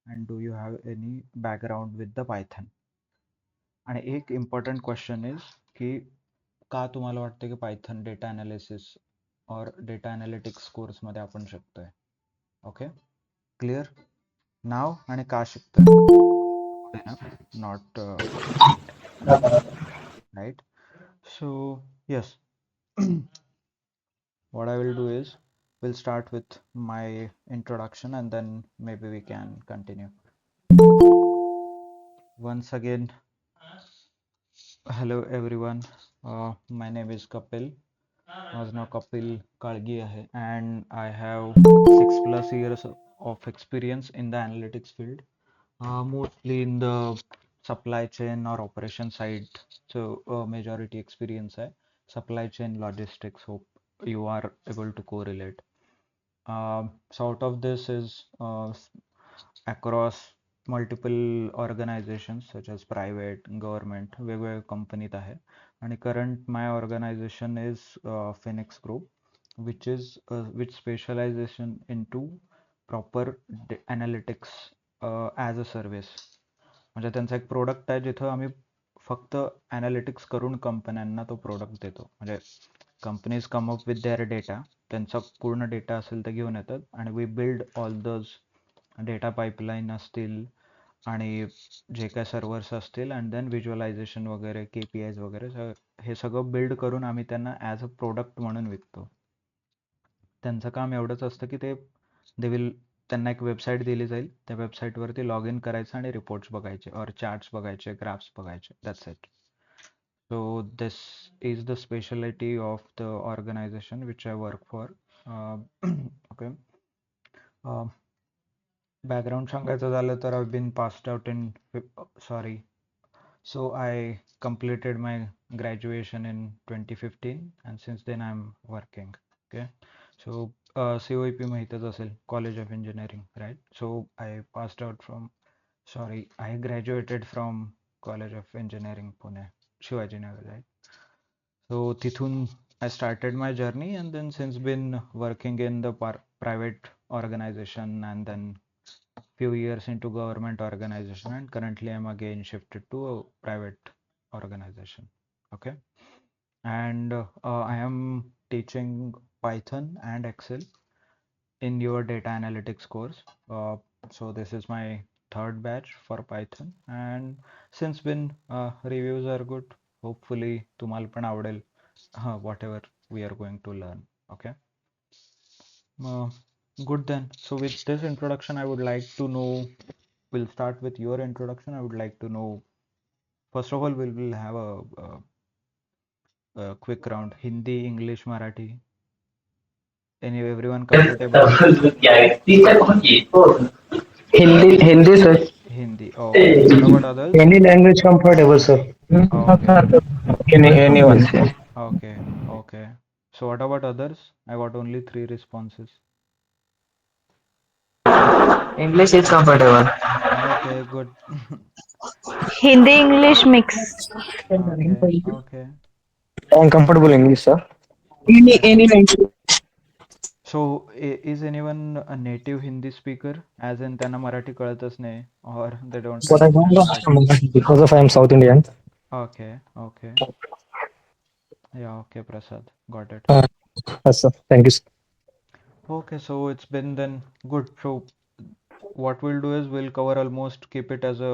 and do you have any background with the Python? आणि एक important question is की का तुम्हाला वाटतं की पायथन डेटा अनालिसिस और डेटा अनालिटिक्स कोर्समध्ये आपण शिकतोय? ओके, क्लिअर नाव आणि का शिकतोय? Not right. So yes, what I will do is we'll start with my introduction and then maybe we can continue. Once again, hello everyone. My name is Kapil. माझं नाव कपिल काळगी आहे and I have 6+ years of experience in the analytics field, mostly in the supply chain or operation side. So majority experience hai supply chain logistics. Hope you are able to correlate. So out of this is across multiple organizations such as private, government, वेगवेगळ्या कंपनीत आहे आणि current my organization is Phoenix Group, which specialization into proper analytics as a service. म्हणजे त्यांचा एक product आहे जिथं आम्ही फक्त अनालिटिक्स करून कंपन्यांना तो प्रोडक्ट देतो. म्हणजे companies come up with their data, त्यांचा पूर्ण डेटा असेल ते घेऊन येतात आणि we build all those data pipeline असतील आणि जे काय सर्व्हर्स असतील अँड देन व्हिज्युअलायझेशन वगैरे KPIs वगैरे हे सगळं बिल्ड करून आम्ही त्यांना ॲज अ प्रोडक्ट म्हणून विकतो. त्यांचं काम एवढंच असतं की दे विल त्यांना एक वेबसाईट दिली जाईल, त्या वेबसाईटवरती लॉग इन करायचं आणि रिपोर्ट्स बघायचे और चार्ट्स बघायचे, ग्राफ्स बघायचे, that's it. So this is the specialty of the organization which I work for. Okay. Background सांगायचं झालं तर I've been passed out in sorry. So I completed my graduation in 2015 and since then I'm working. Okay. So COEP माहीतच असेल, College of Engineering, right? So I passed out from I graduated from College of Engineering Pune, Shivajinagar, right? So तिथून I started my journey and then since been working in the private organization and then few years into government organization and currently I'm again shifted to a private organization. Okay, and I am teaching Python and Excel in your data analytics course. So this is my third batch for Python and since been reviews are good, hopefully तुम्हाला पण आवडेल whatever we are going to learn. Okay. Uh, Good then. So with this introduction, I would like to know, we'll start with your introduction. I would like to know, first of all, we'll have a quick round. Hindi, English, Marathi. Everyone comfortable with Hindi Hindi sir. Hindi? Okay. What about others? Any language comfortable, sir. Okay. Anyone. Okay. Okay. So what about others? I got only three responses. English is comfortable. Okay, good. Hindi English mix. Okay, okay, I'm comfortable English, sir. okay. Any language. So, is anyone a native Hindi speaker? As in त्यांना मराठी कळतच नाही or they don't But I don't understand know Marathi? because of I am South Indian. Okay, okay. Yeah, okay, Prasad. Got it. Uh, yes, sir. Thank you, sir. Okay, so it's been then good. So, what we'll do is we'll cover almost keep it as a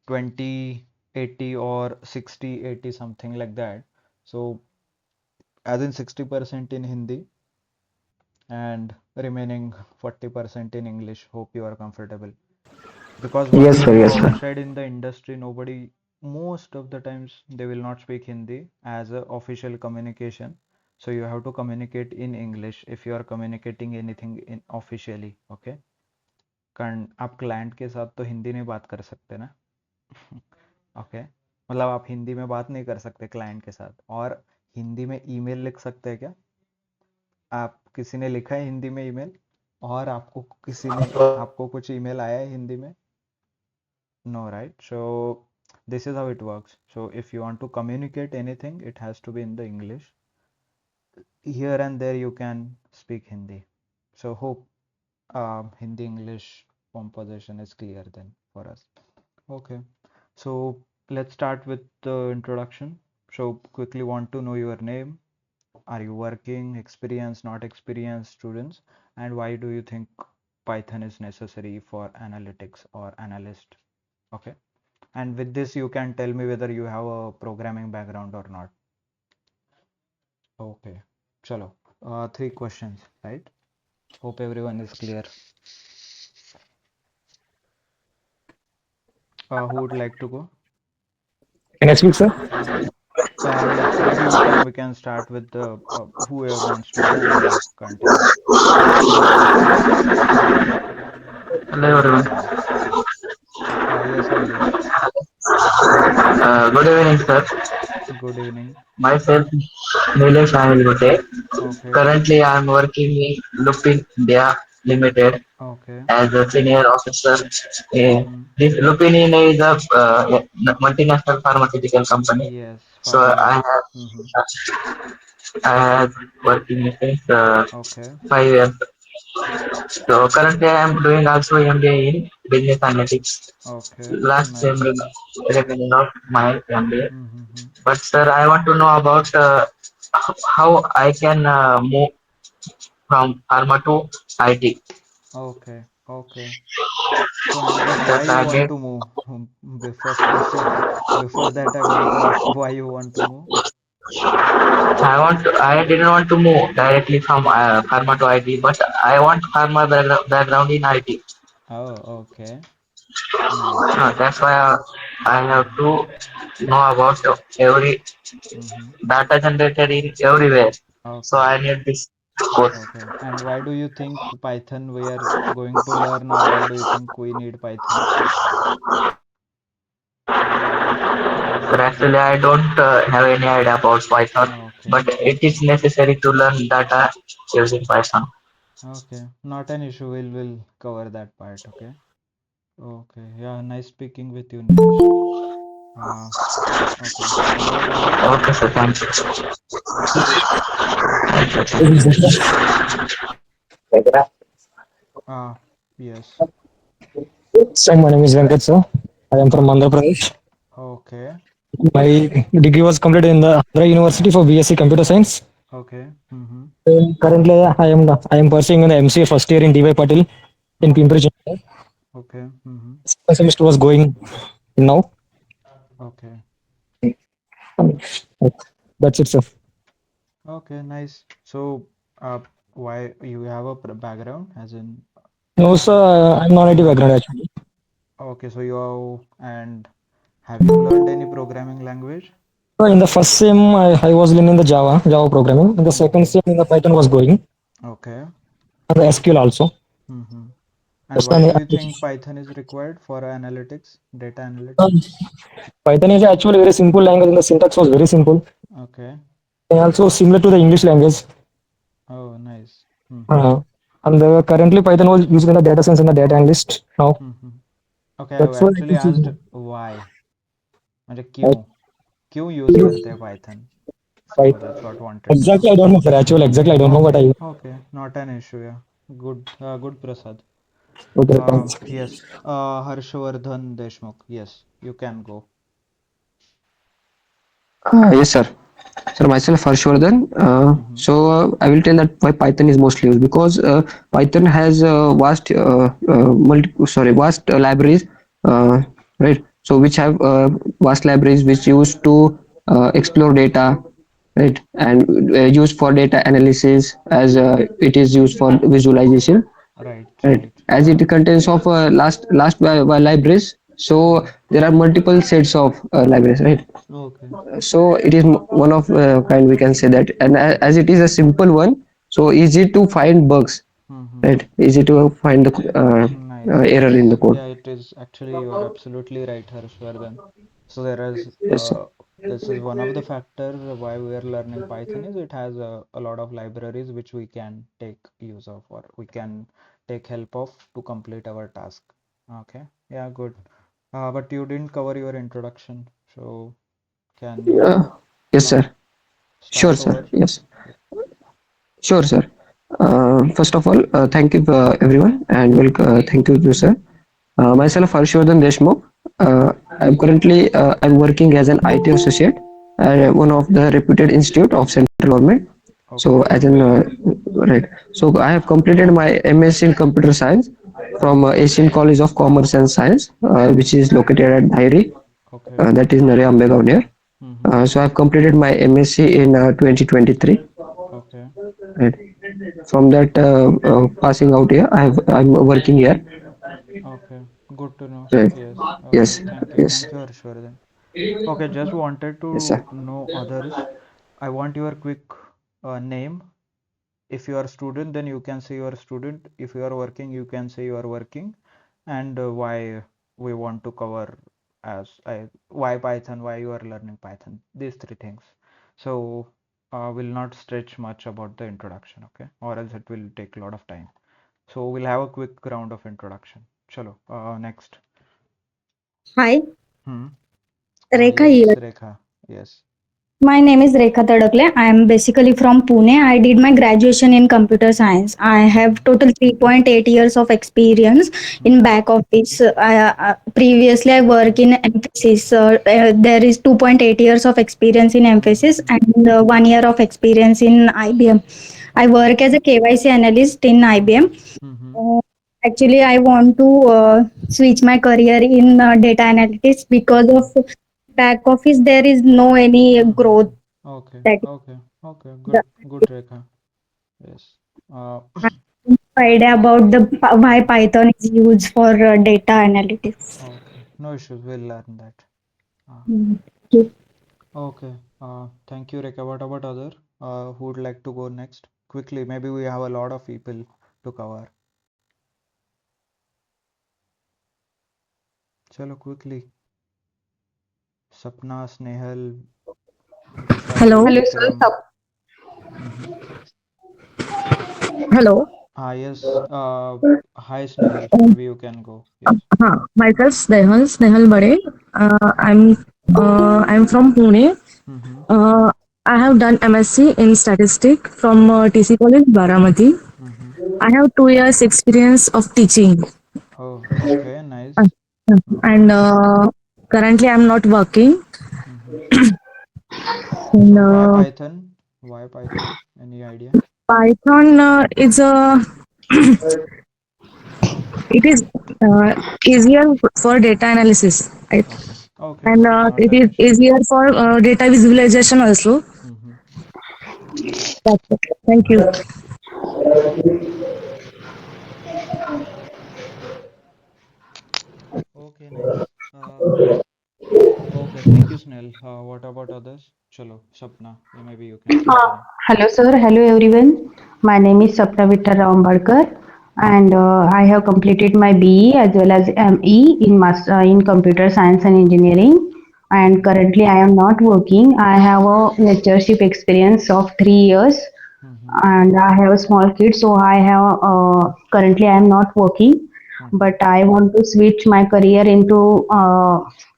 20/80 or 60/80 something like that. So, as in 60% in Hindi and remaining 40% in English. Hope you are comfortable. Because Yes, once you sir. go Yes, sir. outside in the industry, nobody, most of the times, they will not speak Hindi as a official communication. So you have to communicate in English if you are communicating anything in officially. Okay. कारण आप client के साथ तो हिंदी में बात कर सकते ना. ओके. मतलब आप हिंदी में बात नहीं कर सकते क्लाइंट के साथ और हिंदी में ईमेल लिख सकते हैं क्या? आप किसी ने लिखा है हिंदी में ईमेल और आपको कुछ ईमेल आया है हिंदी में? No, right? So this is how it works. So if you want to communicate anything, it has to be in the English. Here and there you can speak Hindi. So hope Hindi English composition is clear then for us. Okay, so let's start with the introduction. So quickly want to know your name. Are you working, experienced, not experienced students? And why do you think Python is necessary for analytics or analyst? Okay. And with this, you can tell me whether you have a programming background or not. Okay. Chalo. Three questions, right? Hope everyone is clear. Who would like to go? Can I speak, sir? Yeah, maybe we can start with the whoever wants to go and then continue. Hello everyone. Yes, Nilesh. Good evening, sir. Good evening. Myself, Nilesh Anilgote. Okay. Currently, I am working in Lupin India Limited Okay. as a senior officer. Mm-hmm. This Lupin India is a multinational pharmaceutical company. Yes, So I pharma. have Mm-hmm. I have working since Okay. 5 years. So currently, I am doing also MBA in business analytics. Okay. Last sem Nice. remaining of my MBA. Mm-hmm. But sir, I want to know about how I can move from pharma to IT. Okay. Okay. So, and but why The you want target. to move? First question. Before that, I want to ask why you want to move. I didn't want to move directly from pharma to IT, but I want pharma background in IT. Oh, okay. Nice. That's why I have Mm-hmm. to know about every Mm-hmm. data generated in everywhere. So Okay. I need this course. Okay. And why do you think Python we are going to learn, or why do you think we need Python? But actually, I don't have any idea about Python, Okay. but it is necessary to learn data using Python. Okay. Not an issue. We'll cover that part. Okay. Okay. Yeah. Nice speaking with you, Nilesh. Uh, okay. Abhay, go ahead. Okay, sir. Thank you. Ah, yes. So my name is Venkat, sir. I am from Andhra Okay. Pradesh. Okay. My degree was completed in the Andhra University for BSc Computer Science. Okay. Mm-hmm. Currently, I am pursuing the MCA first year in DY Patil in Okay. Pimpri Chinchwad. Okay. Mm-hmm. The semester was going now. Okay. That's it, sir. Okay. Nice. So, why you have a background as in No, sir, I'm non-IT background okay. actually. Okay. So and have you learned any programming language? So in the first sim, I was learning the Java programming. In the second Okay. sim, in the Python was going, Okay. and the SQL also. Mm-hmm. And That's why why do you think Python is required for analytics, data um, analytics? Python is actually very simple language, and the syntax was very simple. Okay. And also similar to the English language. Oh, nice. Mm-hmm. Uh, and currently Python was used in the data science and the data analyst now. Mm-hmm. Okay, I That's why it actually is asked used. why. म्हणजे I, क्यों use करते हैं Python Py- so that's what wanted to know. exactly, I don't know, sir. Actually, exactly, I don't know what Okay, I. okay, not an issue. Yeah, good Prasad. Okay, thanks. Yes, Harshvardhan Deshmukh. Yes, you can go. Yes, sir. Sir, myself Harshvardhan. Mm-hmm. I will tell that why Python is mostly used because Python has vast libraries, right? So which have vast libraries which used to explore data, right, and used for data analysis as it is used for visualization, Right, right? right. As it contains of last by libraries, so Mm-hmm. there are multiple sets of libraries, right? Okay. So it is one of kind, we can say that, and as it is a simple one, so easy to find bugs, Mm-hmm. right, easy to find the Nice, error in nice. the code. Yeah, it is actually you are absolutely right, Harshvardhan. So Yes, sir. this is one of the factor why we are learning Python is it has a lot of libraries which we can take use of or we can take help of to complete our task. Okay, yeah, good. But you didn't cover your introduction, so can you uh, yes, sir. now Sure, start sir. over? Yes, sure, sir. First of all, thank you everyone, and thank you, sir. Myself, Harshvardhan Deshmukh. I'm working as an IT associate at one of the reputed institute of central government. So Okay. as an right, so I have completed my MSc in computer science from Asian College of Commerce and Science, which is located at Dhairi, Okay. that is Nare Ambegaon near. Mm-hmm. So I've completed my MSc in 2023. Okay. Right. From that passing out here, I'm working here. Okay. Good to know. Right. Yes. Okay. Yes. Thank you. Yes. Thank you, Harshvardhan. Okay, just wanted Yes, to sir. know others. I want your quick name. If you are a student, then you can say you are a student. If you are working, you can say you are working. And why we want to cover why Python, why you are learning Python. These three things. So will not stretch much about the introduction, okay? Or else it will take a lot of time. So we'll have a quick round of introduction. Chalo, next. Hi, Hmm. Rekha Yes, here. Rekha. Yes. My name is Rekha Tadakle. I am basically from Pune. I did my graduation in computer science. I have Mm-hmm. total 3.8 years of experience in Mm-hmm. back office. Previously, I work in emphasis. There is 2.8 years of experience in emphasis Mm-hmm. and 1 year of experience in IBM. I Okay. work as a KYC analyst in IBM. Mm-hmm. Uh, Actually, I want to switch my career in data analytics because Mm-hmm. of back office. There is no any Mm-hmm. growth. Okay. That Okay. Okay. the Good. Good, Rekha. Yes. Uh, idea about the why mhm. Python is used for data analytics. Okay. No issues. We'll learn that. Uh, Mm. okay. Thank you, Rekha. What about other? Who would like to go next? Quickly. Maybe we have a lot of people to cover. Chalo, quickly. Sapna, Snehal, Brushali, Hello, sir. Vikram. Mm-hmm. Hello. Yes. Hi, Snehal. Maybe you can go. Yes. Myself Snehal Bade. I'm from Pune. Mm-hmm. Uh, I have done MSc in statistics from TC College Baramati. Mm-hmm. I have 2 years experience of teaching. Oh, okay. Uh, Nice. and currently I'm not working. Mm-hmm. And, Why Python? Why Python? Any idea? Python is a it is easier for data analysis, right? Okay. Okay. And Not it an is issue. easier for data visualization also. Mm-hmm. That's it. Thank you. Okay, nice. Okay, thank you, Snell. What about others? Chalo, Sapna, maybe you can continue. Hello, sir. Hello, everyone. My name is Sapna Vittar Ambadkar, and I have completed my BE as well as ME in in Computer Science and Engineering. And Mm-hmm. currently, I am not working. I have a lectureship experience of 3 years, Mm-hmm. and I have a small kid, so I have currently I am not working, Mm-hmm. but I want to switch my career into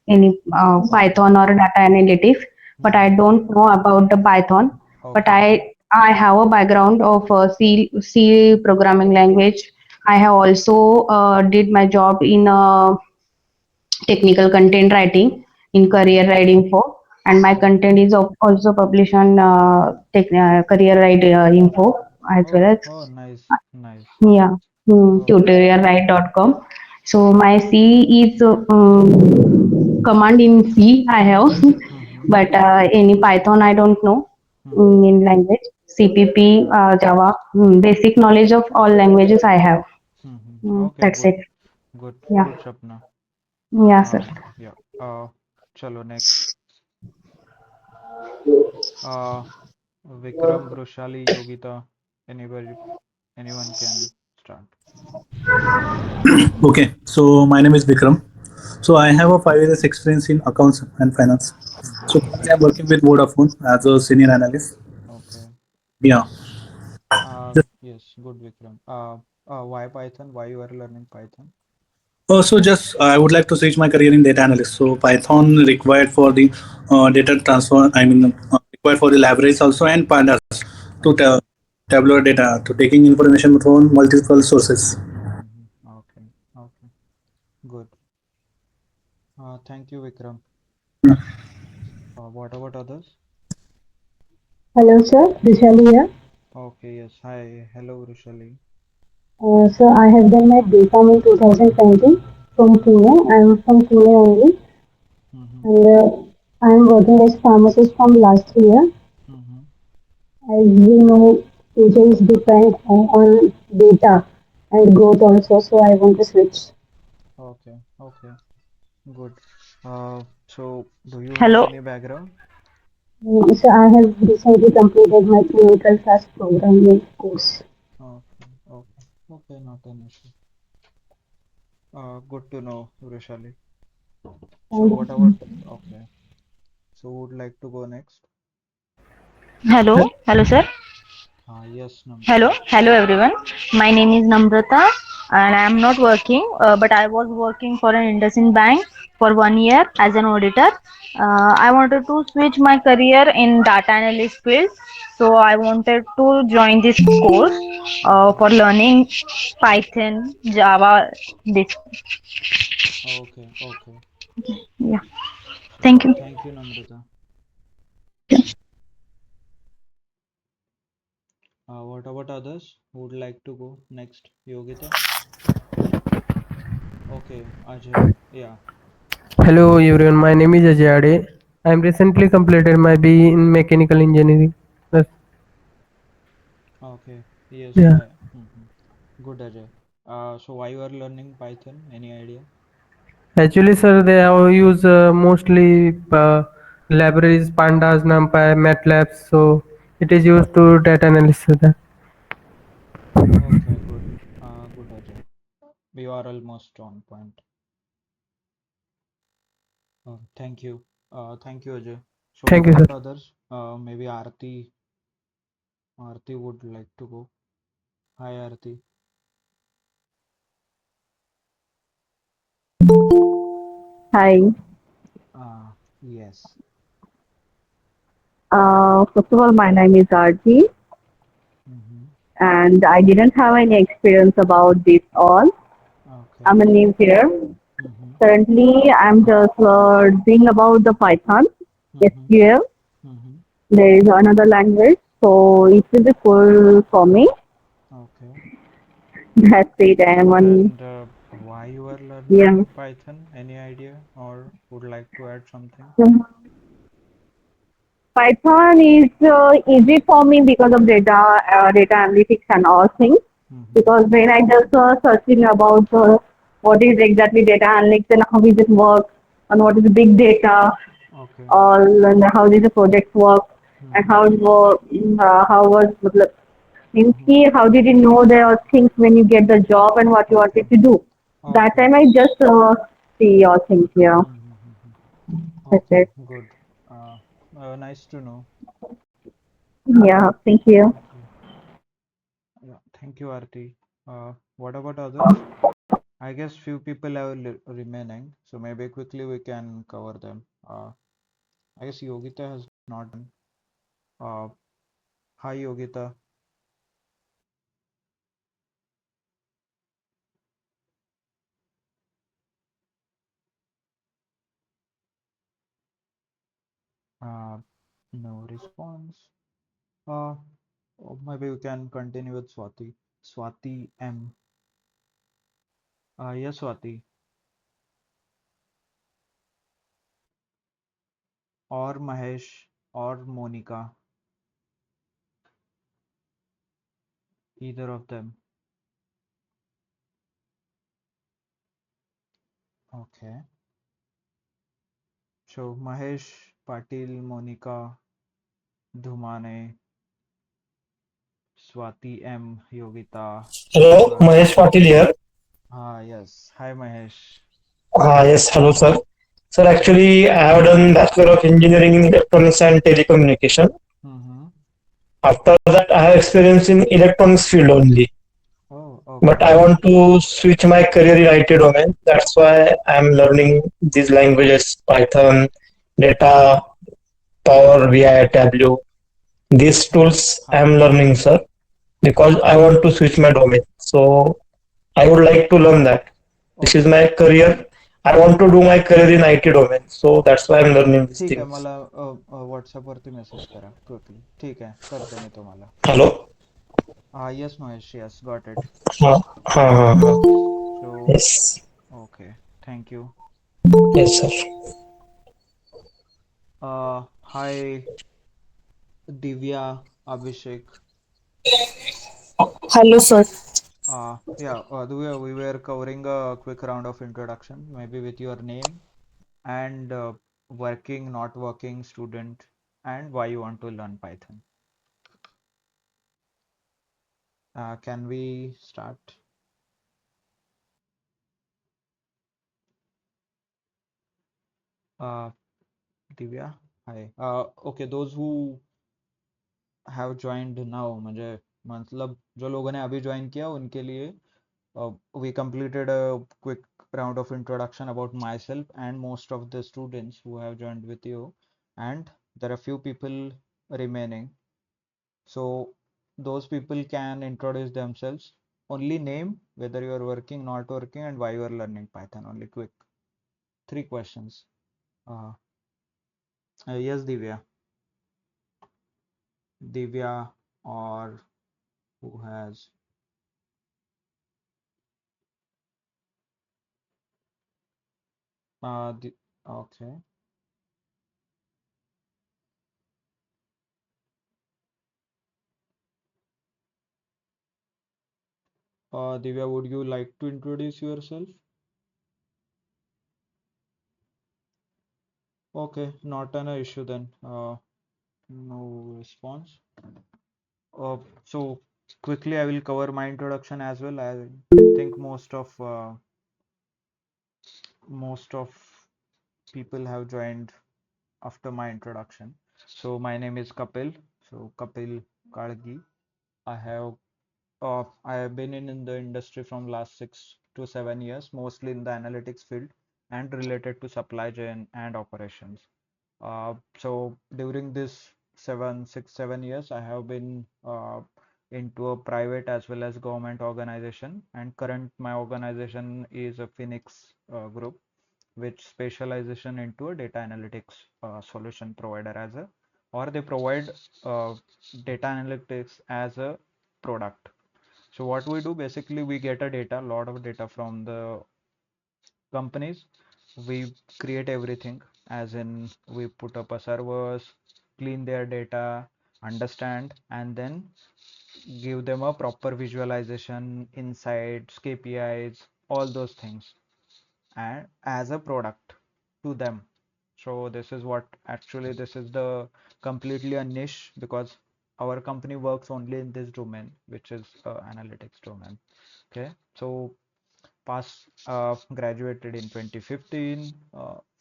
any Okay. Python or data analytics. But I Mm-hmm. don't know about the Python. But Okay. I have a background of C programming language. I have also did my job in technical content writing in Mm-hmm. career writing for, and my Okay. content is also published on career write info as well Oh, as oh, nice, nice. yeah, Okay. tutorialwrite.com. So my C is command in C I have, Mm-hmm. but any Python I don't know Mm-hmm. in language. CPP, Java, basic knowledge of all languages I have. Mm-hmm. Okay, That's good, it. good, Yeah, good, Sapna. yeah, sir. Yeah. Chalo, next. Uh, Vikram, Brushali, Yogita, anybody, anyone can start. Okay, so my name is Vikram. So I have a 5 years experience in accounts and finance. Mm-hmm. So currently I'm working with Vodafone as a senior analyst. Okay. Yeah. Yes, good, Vikram. Why Python? Why you are learning Python? So just I would like to switch my career in data analyst. So Python required for the data transfer. I mean required for the libraries also and pandas to Okay. tabular data to taking information from multiple sources. Mm-hmm. Okay. Okay. Thank you, Vikram. What about others? Hello, sir. Vishali here. Okay, yes. Hi. Hello, Rushali. So I have done my BCom in 2020 from Pune. I am from Pune only, Mm-hmm. and I am working as pharmacist from last year. Mm-hmm. As we know, future is depend on data and growth also. So I want to switch. Okay. Okay. Good. So do you have Hello. any background? So I have recently completed my clinical class programming course. Okay. Okay. Okay. Not an issue. Good to know, Rushali. So And what about? Okay. So would like to go next? Hello. Hello, sir. Yes, Hello, Namrata. hello everyone. My name is Namrata and I am not working, but I was working for an Indusin bank for 1 year as an auditor. I wanted to switch my career in data analyst field, so I wanted to join this course Mm-hmm. for learning Python, Java. This, Okay. Okay. yeah. So Thank you. thank you, Namrata. What about others who would like to go next? Yogita? Okay, Ajay. Yeah. Hello everyone, my name is Ajay Ade. I am recently completed my BE in mechanical engineering. That's- Okay. Yes, Yeah. hi. Good, Ajay. So why you are learning Python? Any idea? Actually, sir, they have used mostly libraries, pandas, numpy, matlab. So it is used to data analysis. Okay, good. Good, Ajay. You are almost on point. Thank you. Thank you, Ajay. So what Thank you, sir. about others? Maybe Aarti. Aarti would like to go. Hi, Aarti. Hi. Yes. First of all, my name is Arti, Mm-hmm. and I didn't have any experience about this all. Okay. I'm a new here. Mm-hmm. Currently, I'm just doing about the Python, Mm-hmm. SQL. Mm-hmm. There is another language, so it will be full for me. Okay. That's it. I'm one. And why you are Yeah. learning Python? Any idea or would like to add something? Python is easy for me because of data analytics and all things. Mm-hmm. Because when I just searching about what is exactly data analytics and how does it work, and what is big data, Okay. all and how does the project work, and Mm-hmm. how was matlab, means Mm-hmm. ki how did you know there are things when you get the job and what you Okay. wanted to do. That Okay. time I just see all things here. Mm-hmm. That's Okay. it. Good. Uh, Nice to know. Yeah, thank you. Okay. Yeah. Thank you, Aarti. What about others? I guess few people are remaining, so maybe quickly we can cover them. I guess Yogita has not done. Uh, Hi, Yogita. Uh, no response. Uh, Maybe we can continue with Swati. Swati M. Yes, Swati. Or Mahesh or Monica. Either of them. Okay. So Mahesh, Patil, Monica, Dhumane, Swati M, Yogita, Hello, Swati. Mahesh Patil here. Yes. Hi, Mahesh. Yes, hello, sir. Sir, actually, I have done Bachelor of Engineering in Electronics and Telecommunication. Mm-hmm. After that, I have experience in electronics field only. Oh, But okay. I want to switch my career in IT domain. That's why I'm learning these languages: Python, data, Power BI, Tableau. These tools I'm learning, sir, because I Okay. want to switch my domain. So I would like to learn that. This is Okay. my career. I want to do my career in IT domain, so that's why I'm learning these ठीक आहे, things. मला व्हॉट्सअपवरती message करा quickly. ठीक आहे, करतो मी तुम्हाला. Hello. Yes, Mahesh, yes, got it. हाँ हाँ हाँ हाँ. So, Yes. okay, thank you. Yes, sir. Hi, Divya, Abhishek. Hello, sir. Yeah, Divya, we were covering a quick round of introduction, maybe with your name and working, not working student, and why you want to learn Python. Can we start? Uh, Divya, hi. Okay, those who have joined now, मुझे मतलब जो लोगों ने अभी join किया उनके लिए we completed a quick round of introduction about myself and most of the students who have joined with you, and there are few people remaining. So those people can introduce themselves. Only name, whether you are working, not working, and why you are learning Python. Only quick. 3 questions. Uh, yes, Divya. Divya, or who has? Okay. Divya, would you like to introduce yourself? Okay, not an issue then. No response. So quickly, I will cover my introduction as well. I think most of people have joined after my introduction. So my name is Kapil. So Kapil Kalgi. I have I have been in the industry from last 6 to 7 years, mostly in the analytics field and related to supply chain and operations. So during this 7 6 7 years, I have been into a private as well as government organization, and current my organization is a Phoenix group, which specialization into a data analytics solution provider as a, or they provide uh, data analytics as a product. So what we do basically, we get a data, lot of data from the companies. We create everything, as in we put up a servers, clean their data, understand, and then give them a proper visualization, insights, KPIs, all those things, and as a product to them. So this is what actually, this is the completely a niche, because our company works only in this domain, which is analytics domain. Okay, so graduated in 2015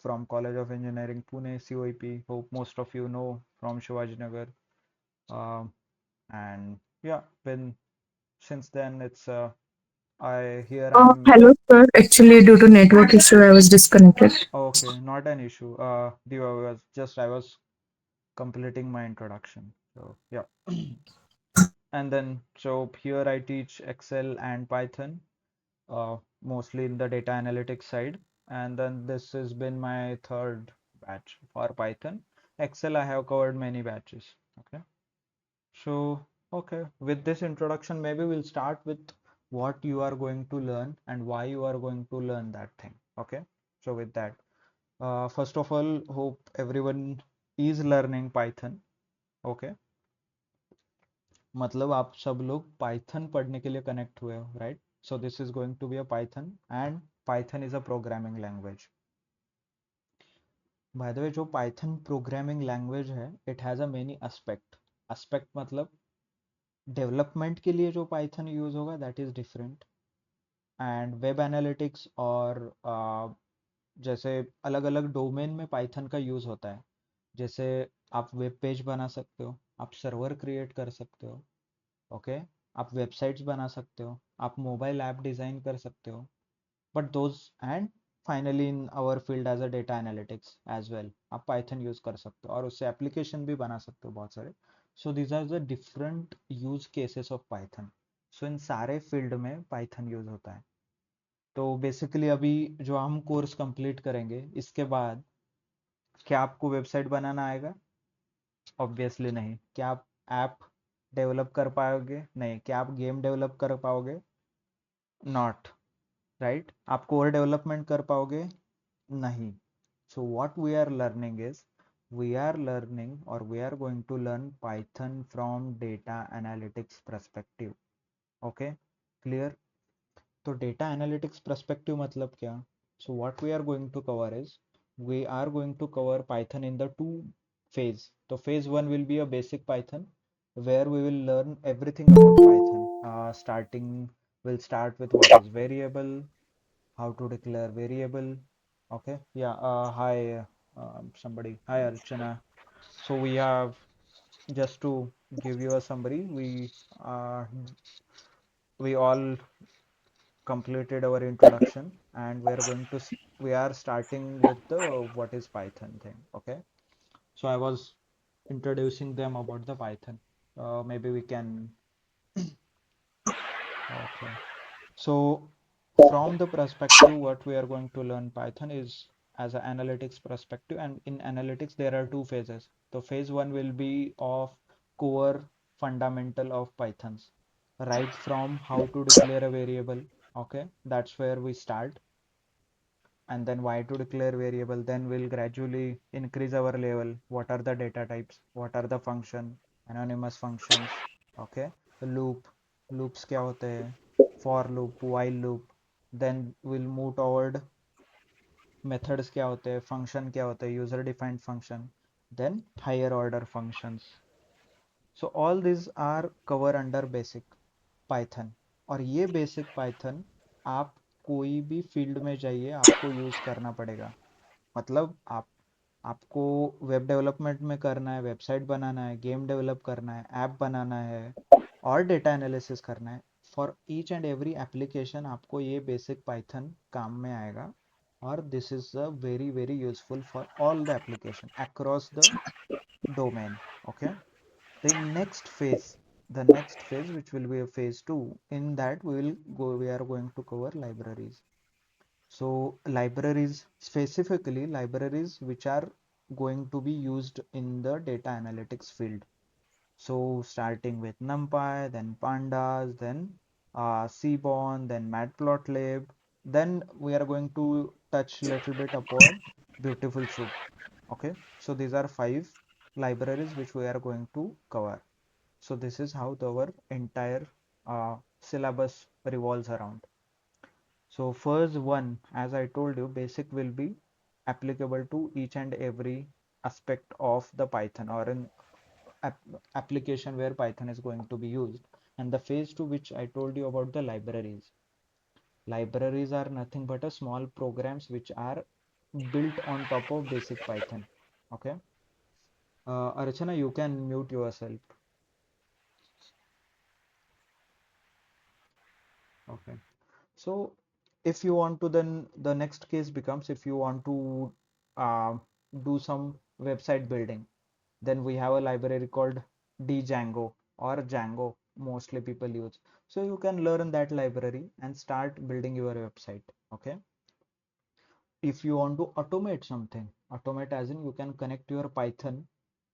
from College of Engineering Pune, COEP. Hope most of you know from Shivajinagar. And yeah, been since then it's I here I'm Hello, sir. Actually, due to network issue, I was disconnected. okay, not an issue. I was completing my introduction. So yeah. And then so here I teach Excel and Python, mostly in the data analytics side. And then this has been my third batch for Python. Excel, I have covered many batches. Okay. So, okay, with this introduction, maybe we'll start with what you are going to learn and why you are going to learn that thing. Okay. So with that, first of all, hope everyone is learning Python. Okay. मतलब आप सब लोग Python पढ़ने के लिए connect हुए हो, right? So this is going to be a Python, and Python is a programming language. By the way, जो पाइथन प्रोग्रामिंग लैंग्वेज है, it has a many aspect. Aspect मतलब डेवलपमेंट के लिए जो पाइथन यूज होगा, that is different. And web analytics और जैसे अलग अलग डोमेन में पाइथन का यूज होता है. जैसे आप वेब पेज बना सकते हो, आप सर्वर क्रिएट कर सकते हो. ओके, आप वेबसाइट्स बना सकते हो, आप मोबाइल ऐप डिज़ाइन कर सकते हो. But those and finally in our field as a data analytics as well, आप पाइथन यूज़ कर सकते हो और उससे एप्लीकेशन भी बना सकते हो बहुत सारे. So these are the different use cases of Python. So इन सारे फील्ड में पाइथन यूज होता है. तो बेसिकली अभी जो हम कोर्स कंप्लीट करेंगे इसके बाद क्या आपको वेबसाइट बनाना आएगा? ऑब्वियसली नहीं। क्या आप ऐप डेवलप कर पाओगे? नहीं। क्या आप गेम डेवलप कर पाओगे? नॉट। राइट? आप कोर डेवलपमेंट कर पाओगे? नहीं। So what we are learning is we are learning or we are going to learn Python from data analytics perspective. Okay, clear? तो data analytics perspective मतलब क्या? So what we are going to cover is we are going to cover Python in the two phase. So phase one will be a basic Python where we will learn everything about Python. Starting we'll start with what is variable, how to declare variable. Okay, yeah. Hi, somebody. Hi, Archana. So we have, just to give you a summary, we all completed our introduction, and we are starting with the what is Python thing. Okay, so I was introducing them about the Python. Maybe we can. Okay. So from the perspective, what we are going to learn Python is as an analytics perspective, and in analytics there are two phases. So phase one will be of core fundamental of Pythons, right from how to declare a variable. Okay, that's where we start, and then why to declare variable. Then we'll gradually increase our level. What are the data types? What are the function? Anonymous functions. Okay, loops क्या होते हैं? For loop, while loop. Then we'll move toward methods क्या होते हैं? Function क्या होते हैं? User defined function. Then higher order functions. So all these are cover under basic Python. और ये basic Python आप कोई भी फील्ड में जाइए आपको यूज करना पड़ेगा. मतलब आपको वेब डेवलपमेंट में करना है, वेबसाइट बनाना है, गेम डेवलप करना है, ऐप बनाना है और डेटा एनालिसिस करना है. For each and every application आपको ये बेसिक पाइथन काम में आएगा, और this is a very very useful for all the application across the domain. Okay, the next phase which will be a phase 2, in that we are going to cover libraries. So libraries, specifically libraries which are going to be used in the data analytics field. So starting with NumPy, then Pandas, then Seaborn, then Matplotlib, then we are going to touch little bit upon Beautiful Soup. Okay, so these are 5 libraries which we are going to cover. So this is how our entire syllabus revolves around. So first one, as I told you, basic will be applicable to each and every aspect of the Python, or an application where Python is going to be used. And the phase 2, which I told you about, the libraries. Libraries are nothing but a small programs which are built on top of basic Python. Okay. Archana, you can mute yourself. Okay. So if you want to, then the next case becomes, if you want to uh, do some website building, then we have a library called Django or Django, mostly people use. So you can learn that library and start building your website. Okay. If you want to automate something, automate as in you can connect your Python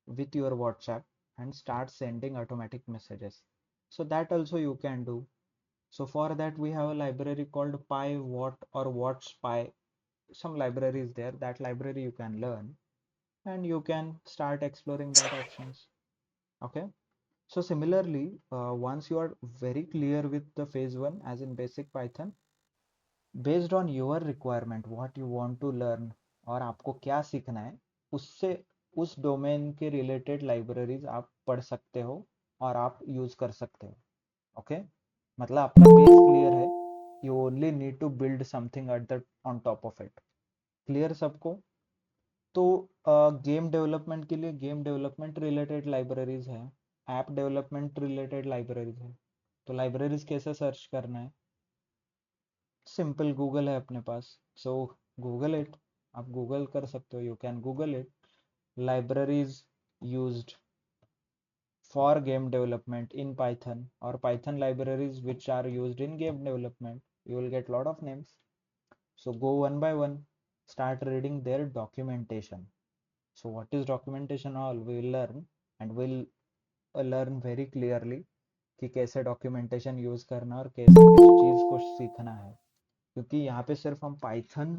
with your WhatsApp and start sending automatic messages. So that also you can do. So for that we have a library called PyWhat or WhatSpy. Some library is there. That library you can learn and you can start exploring that options. Okay. So similarly, once you are very clear with the phase 1 as in basic Python, based on your requirement, what you want to learn और आपको क्या सीखना है, उससे उस domain के related libraries आप पढ़ सकते हो और आप यूज कर सकते हो. ओके, मतलब आपका बेस क्लियर है. You only need to build something at the on top of it. Clear सबको? तो गेम डेवलपमेंट के लिए गेम डेवलपमेंट रिलेटेड लाइब्रेरीज है, ऐप डेवलपमेंट रिलेटेड लाइब्रेरीज है. तो लाइब्रेरीज कैसे सर्च करना है? सिंपल, गूगल है अपने पास. So Google it. आप गूगल कर सकते हो. You can Google it. Libraries used for game development in Python, or Python libraries which are used in game development. You will get lot of names. So go one by one, start reading their documentation. So what is documentation? All we will learn, and we'll learn very clearly कि कैसे documentation use करना और कैसे किस चीज को सीखना है, क्योंकि यहाँ पे सिर्फ हम Python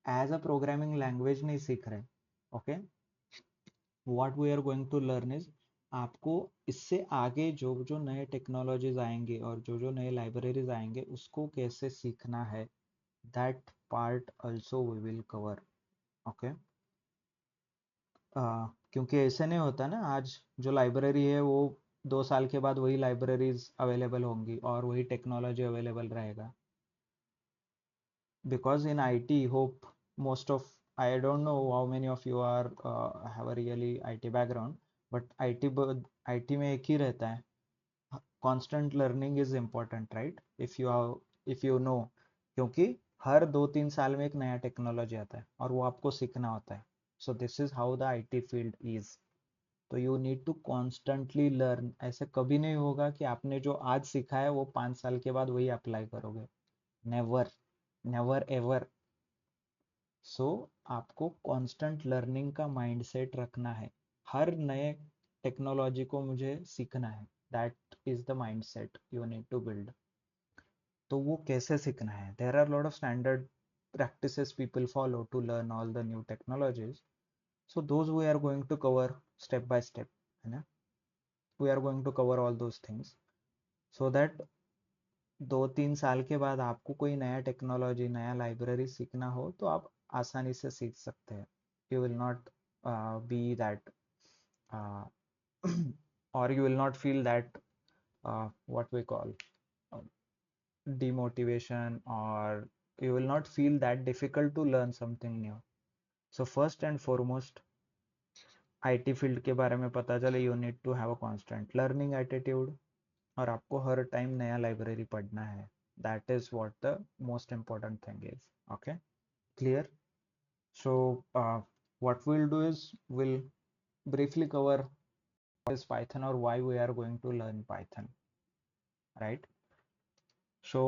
as a programming language नहीं सीख रहे. Okay, what we are going to learn is, आपको इससे आगे जो जो नए टेक्नोलॉजीज आएंगे और जो जो नए लाइब्रेरीज आएंगे उसको कैसे सीखना है, that part also we will cover. Okay, क्योंकि ऐसे नहीं होता ना, आज जो लाइब्रेरी है वो 2 साल के बाद वही लाइब्रेरीज अवेलेबल होंगी और वही टेक्नोलॉजी अवेलेबल रहेगा. Because in IT, hope most of, I don't know how many of you are have a really IT background, but IT में एक ही रहता है, constant learning is important, right? If you know, क्योंकि हर 2-3 साल में एक नया टेक्नोलॉजी आता है और वो आपको सीखना होता है. So this is how the IT field is. तो you need to constantly learn. ऐसे कभी नहीं होगा कि आपने जो आज सीखा है वो 5 साल के बाद वही अप्लाई करोगे. Never, never ever. सो आपको कांस्टेंट लर्निंग का माइंडसेट रखना है. हर नए टेक्नोलॉजी को मुझे सीखना है, that is the mindset you need to build. तो वो कैसे सीखना है? There are lot of standard practices people follow to learn all the new technologies. So those we are going to cover step by step, है ना? We are going to cover all those things so that 2-3 साल के बाद आपको कोई नया technology, नया library सीखना हो तो आप आसानी से सीख सकते हैं. You will not be that or you will not feel that what we call uh, demotivation, or you will not feel that difficult to learn something new. So first and foremost, IT field के बारे में पता चले, you need to have a constant learning attitude, और आपको हर time नया library पढ़ना है. That is what the most important thing is. Okay, clear? So what we'll do is we'll briefly cover what is Python or why we are going to learn Python, right? So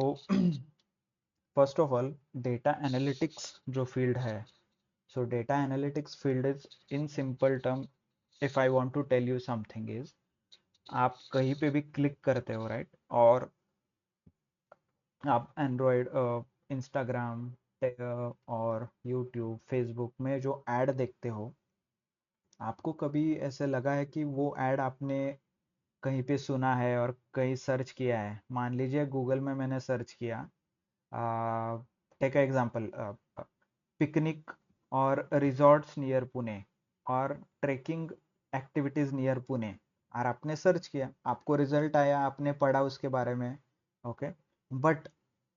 first of all, data analytics जो field है, so data analytics field is, in simple term, if I want to tell you something is, आप कहीं पे भी click करते हो, right? और आप एंड्रॉयड, इंस्टाग्राम और यूट्यूब, फेसबुक में जो ऐड देखते हो, आपको कभी ऐसे लगा है कि वो ऐड आपने कहीं पे सुना है और कहीं सर्च किया है? मान लीजिए गूगल में मैंने सर्च किया, टेक एग्जांपल, पिकनिक और रिजॉर्ट्स नियर पुणे और ट्रेकिंग एक्टिविटीज नियर पुणे, और आपने सर्च किया, आपको रिजल्ट आया, आपने पढ़ा उसके बारे में. Okay, but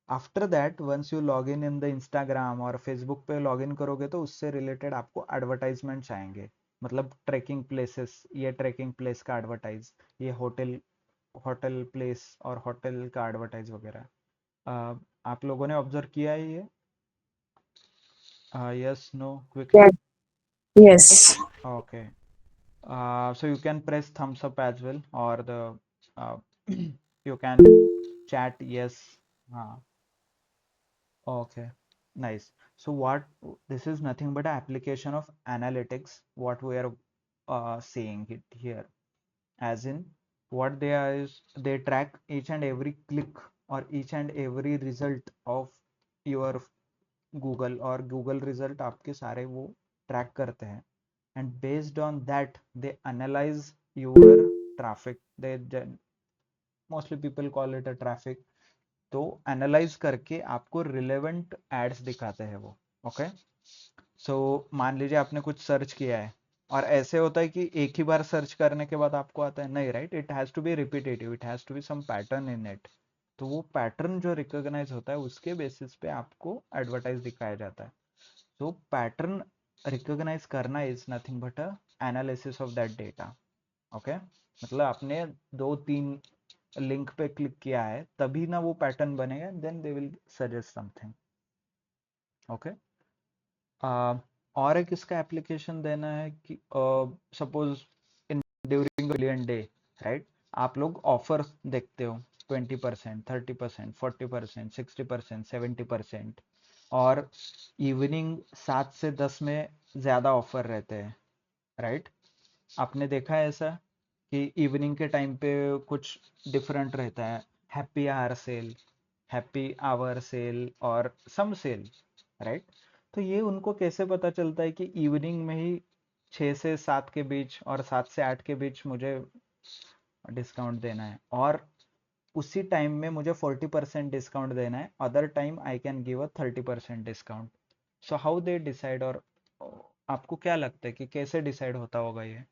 after that once you log in the Instagram और फेसबुक पे लॉग इन करोगे तो उससे रिलेटेड आपको एडवर्टाइजमेंट्स आएंगे. मतलब ट्रैकिंग प्लेसेस, ये ट्रैकिंग प्लेस का एडवर्टाइज, ये होटल होटल प्लेस और होटल का एडवर्टाइज वगैरह. आप लोगों ने ऑब्जर्व किया है ये? Yes, no, quickly. Yes. Yes. Okay. So you can press thumbs up as well, or the you can chat yes. uh, okay, nice. So what, this is nothing but an application of analytics, what we are seeing it here. As in, what they are is, they track each and every click or each and every result of your Google, और Google result आपके सारे वो track करते हैं. And based on that they analyse your traffic. They mostly people call it a traffic. तो analyse करके आपको relevant ads दिखाते हैं वो. ओके, सो मान लीजिए आपने कुछ सर्च किया है, और ऐसे होता है कि एक ही बार सर्च करने के बाद आपको आता है, नहीं, right? It has to be repetitive, it has to be some pattern in it. तो वो पैटर्न जो रिकॉग्नाइज होता है उसके बेसिस पे आपको एडवर्टाइज दिखाया जाता है. तो पैटर्न रिकॉग्नाइज करना is nothing but a analysis of that data. Okay, मतलब आपने 2-3 लिंक पे क्लिक किया है तभी ना वो पैटर्न बनेगा, then they will suggest something. Okay, और एक इसका एप्लीकेशन देना है कि suppose in during billion day, right, आप लोग ऑफर देखते हो 20%, 30%, 40%, 60%, 70%, और इवनिंग 7 से 10 में ज़्यादा ऑफर रहते हैं, राइट? आपने देखा है ऐसा कि इवनिंग के टाइम पे कुछ डिफरेंट रहता है, हैप्पी आवर सेल और सम सेल, राइट? तो ये उनको कैसे पता चलता है कि इवनिंग में ही 6 से 7 के बीच और 7 से 8 के बीच मुझे डिस्काउंट देना है, और उसी टाइम में मुझे 40% डिस्काउंट देना है, other time I can give a 30% discount? So how they decide, और आपको क्या लगता है कि कैसे डिसाइड होता होगा ये?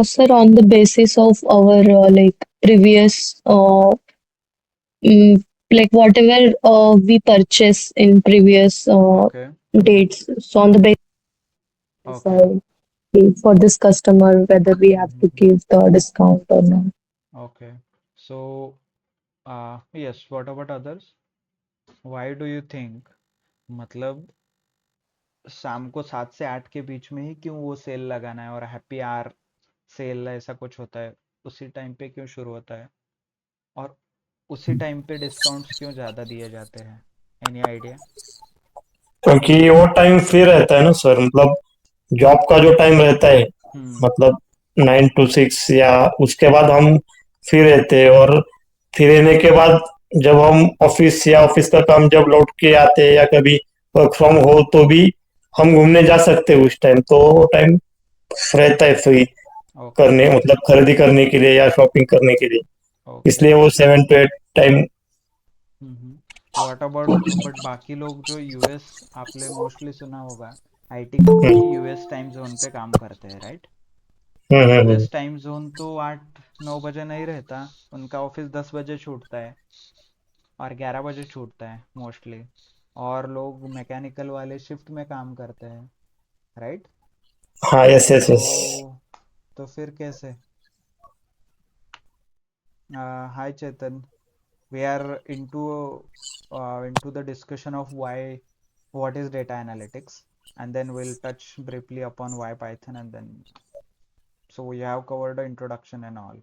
Sir, on the basis of our like previous mm, like whatever we purchase in previous okay, dates. So on the basis okay, for this customer whether we have to give the discount or not. Okay. So yes, what about others? Why do you think, मतलब शाम को 7 से 8 के बीच में ही क्यों वो cell लगाना है, और हैप्पी आवर सेल ऐसा कुछ होता है, उसी टाइम पे क्यों शुरू होता है, और उसी टाइम पे डिस्काउंट्स क्यों ज़्यादा दिए जाते हैं? Any idea? क्योंकि वो टाइम फ्री रहता है ना सर, मतलब जॉब का जो टाइम रहता है, हम्म, मतलब 9 to 6, या उसके बाद हम फ्री रहते हैं। और फ्री रहने के बाद जब हम ऑफिस या ऑफिस का काम जब लौट के आते हैं, या कभी वर्क फ्रॉम हो, तो भी हम घूमने जा सकते हैं उस टाइम। तो वो टाइम रहता है फ्री ओके, करने, मतलब खरीदी करने के लिए या शॉपिंग करने के लिए। ओके। इसलिए वो 7 to 8 time. What about, but बाकी लोग जो यूएस, आपने मोस्टली सुना होगा, IT company US time zone पे काम करते हैं, राइट? हम्म। यूएस टाइम जोन तो 8-9 बजे नहीं रहता, उनका ऑफिस 10 बजे छूटता है और 11 बजे छूटता है मोस्टली, और लोग मैकेनिकल वाले शिफ्ट में काम करते हैं, राइट? हाँ, यस यस तो यस। तो फिर कैसे? हाय चेतन, we are into the discussion of why, what is data analytics, and then we'll touch briefly upon why Python, and then so we have covered the introduction and all.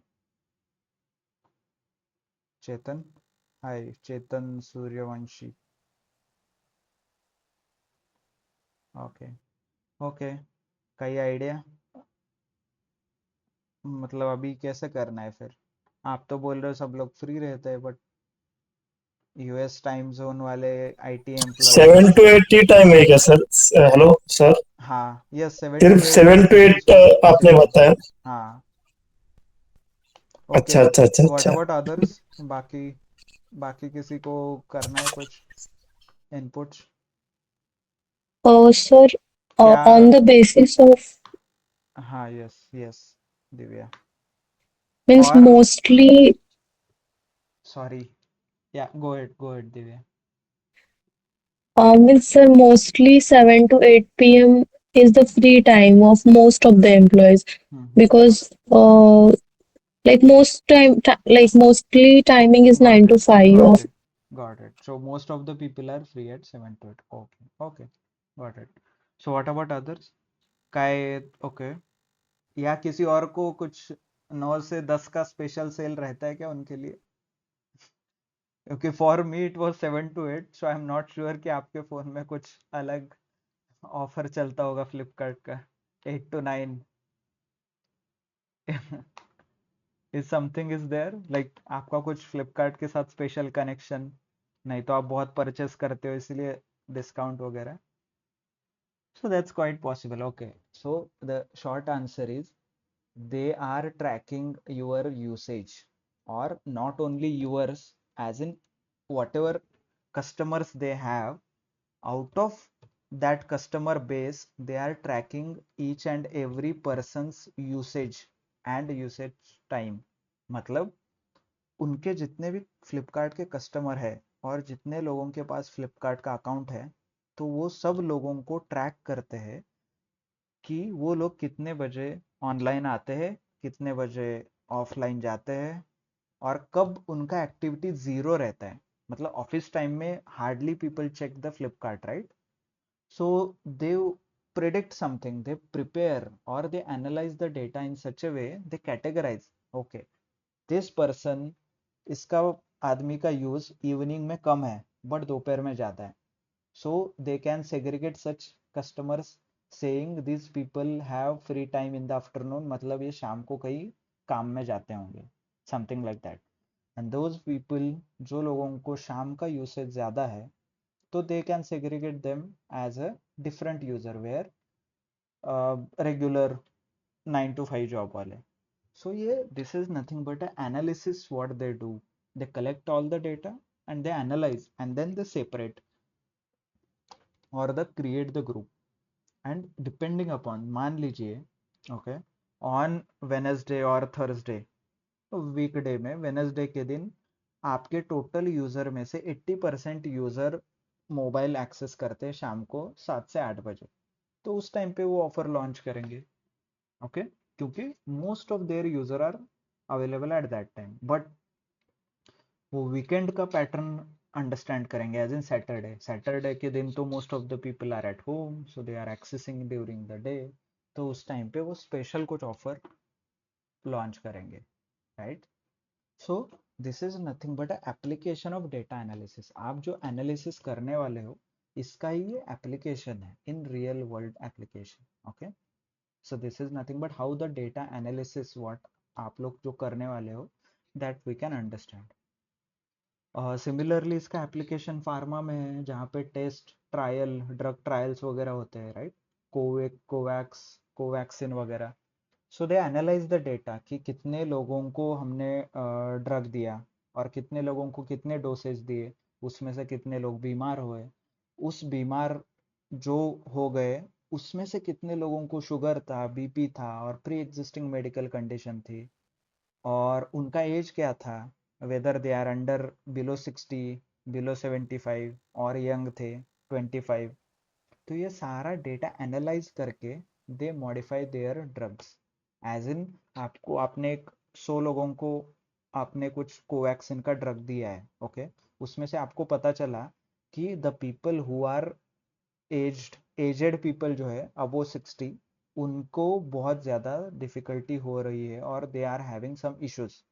Chetan, hi Chetan Suryavanshi. Okay, okay, कई idea, मतलब अभी कैसे करना है फिर? आप तो बोल रहे हो सब लोग फ्री रहते हैं, बट यूएस टाइम जोन वाले आईटी एम्प्लॉयज। 7 to 8 ही टाइम है क्या सर? हेलो सर, हाँ, यस, सेवन सिर्फ to eight seven is to eight mostly आपने शिफ्ट। बताया। हाँ, ओके। अच्छा अच्छा अच्छा व्हाट अच्छा। About others? बाकी बाकी किसी को करना है कुछ इनपुट्स? Sir, क्या? on the basis of हाँ, यस यस, दिव्या। means और mostly sorry, yeah go ahead Divya. means sir, mostly 7 to 8 p.m. is the free time of most of the employees hmm, because like mostly timing is nine got to it, five got of it, got it. So most of the people are free at 7 to 8, okay, okay, got it. So what about others? काय, okay, या किसी और को कुछ 9 से 10 का special cell रहता है क्या उनके लिए? क्योंकि for me it was 7 to 8, so I am not sure कि आपके फोन में कुछ अलग ऑफर चलता होगा फ्लिपकार्ट का, 8 to 9। Is something is there, like आपका कुछ फ्लिपकार्ट के साथ स्पेशल कनेक्शन? नहीं तो आप बहुत परचेस करते हो इसलिए डिस्काउंट वगैरह? So that's quite possible. Okay. So the short answer is they are tracking your usage, or not only yours, as in whatever customers they have, out of that customer base, they are tracking each and every person's usage and usage time. मतलब उनके जितने भी फ्लिपकार्ट के customer है और जितने लोगों के पास फ्लिपकार्ट का अकाउंट है, तो वो सब लोगों को ट्रैक करते हैं कि वो लोग कितने बजे ऑनलाइन आते हैं, कितने बजे ऑफलाइन जाते हैं, और कब उनका एक्टिविटी जीरो रहता है। मतलब ऑफिस टाइम में hardly people check the Flipkart, right? So they predict something, they prepare or they analyze the data in such a way, they categorize, okay, this person, इसका आदमी का यूज इवनिंग में कम है, but दोपहर में ज़्यादा है. So they can segregate such customers saying these people have free time in the afternoon, मतलब ये शाम को कहीं काम में जाते होंगे, something like that. And those people जो लोगों को शाम का यूसेज ज़्यादा है, तो they can segregate them as a different user where regular 9 to 5 job वाले. So ये this is nothing but an analysis what they do. They collect all the data and they analyze and then they separate or the create the group. And depending upon, मान लीजिए okay, on Wednesday और Thursday, वीकडे में Wednesday के दिन आपके total user में से 80% user mobile access करते हैं शाम को 7 से 8 बजे, तो उस टाइम पे वो ऑफर लॉन्च करेंगे. ओके, क्योंकि most of their user are available at that time. But वो वीकेंड का पैटर्न अंडरस्टैंड करेंगे, एज इन सैटरडे. सैटरडे के दिन तो most of the people are at home, so they are accessing during the day. तो उस time पे वो स्पेशल कुछ ऑफर लॉन्च करेंगे, right. So this is nothing but application of data analysis. आप जो एनालिसिस करने वाले हो, इसका ही ये एप्लीकेशन है in real world application. Okay, so this is nothing but how the data analysis what आप लोग जो करने वाले हो, that we can understand. Similarly इसका एप्लीकेशन फार्मा में है, जहाँ पे टेस्ट ट्रायल, ड्रग ट्रायल्स वगैरह होते हैं, राइट. कोवैक्सिन वगैरह. सो दे एनालाइज द डेटा कि कितने लोगों को हमने ड्रग दिया और कितने लोगों को कितने डोसेज दिए, उसमें से कितने लोग बीमार हुए, उस बीमार जो हो गए उसमें से कितने लोगों को शुगर था, बीपी था और प्री एग्जिस्टिंग मेडिकल कंडीशन थी, और उनका एज क्या था, whether they are under below 60, below 75 और यंग थे 25. तो ये सारा डेटा एनालाइज करके they modify their drugs. As in आपको, आपने एक 100 लोगों को आपने कुछ कोवैक्सिन का ड्रग दिया है, ओके. उसमें से आपको पता चला कि the people who are aged people जो है अबो 60, उनको बहुत ज़्यादा डिफिकल्टी हो रही है और they are having some issues.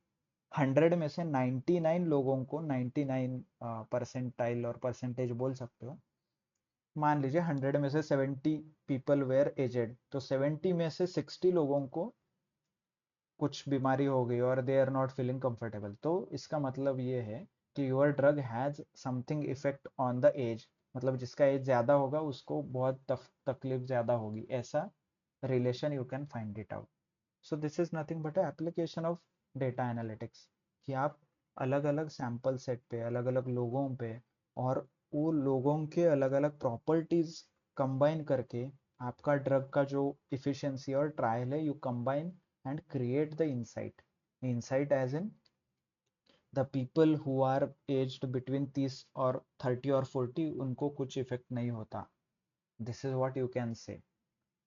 100 में से 99 लोगों को, 99 परसेंटाइल और परसेंटेज बोल सकते हो, मान लीजिए 100 में से 70 पीपल वेयर एजेड, तो 70 में से 60 लोगों को कुछ बीमारी हो गई और they are not feeling comfortable. तो इसका मतलब ये है कि your drug has something effect on the age, मतलब जिसका एज ज़्यादा होगा उसको बहुत तकलीफ ज़्यादा होगी, ऐसा relation you can find it out. So this is nothing but application of data analytics, कि आप अलग अलग सैंपल सेट पे, अलग अलग लोगों पे और वो लोगों के अलग अलग प्रॉपर्टीज कंबाइन करके आपका ड्रग का जो इफिशिएंसी और ट्रायल है, you combine and create the insight. Insight as in the people who are aged between 30 और 30 और 40, उनको कुछ इफेक्ट नहीं होता. This is what you can say.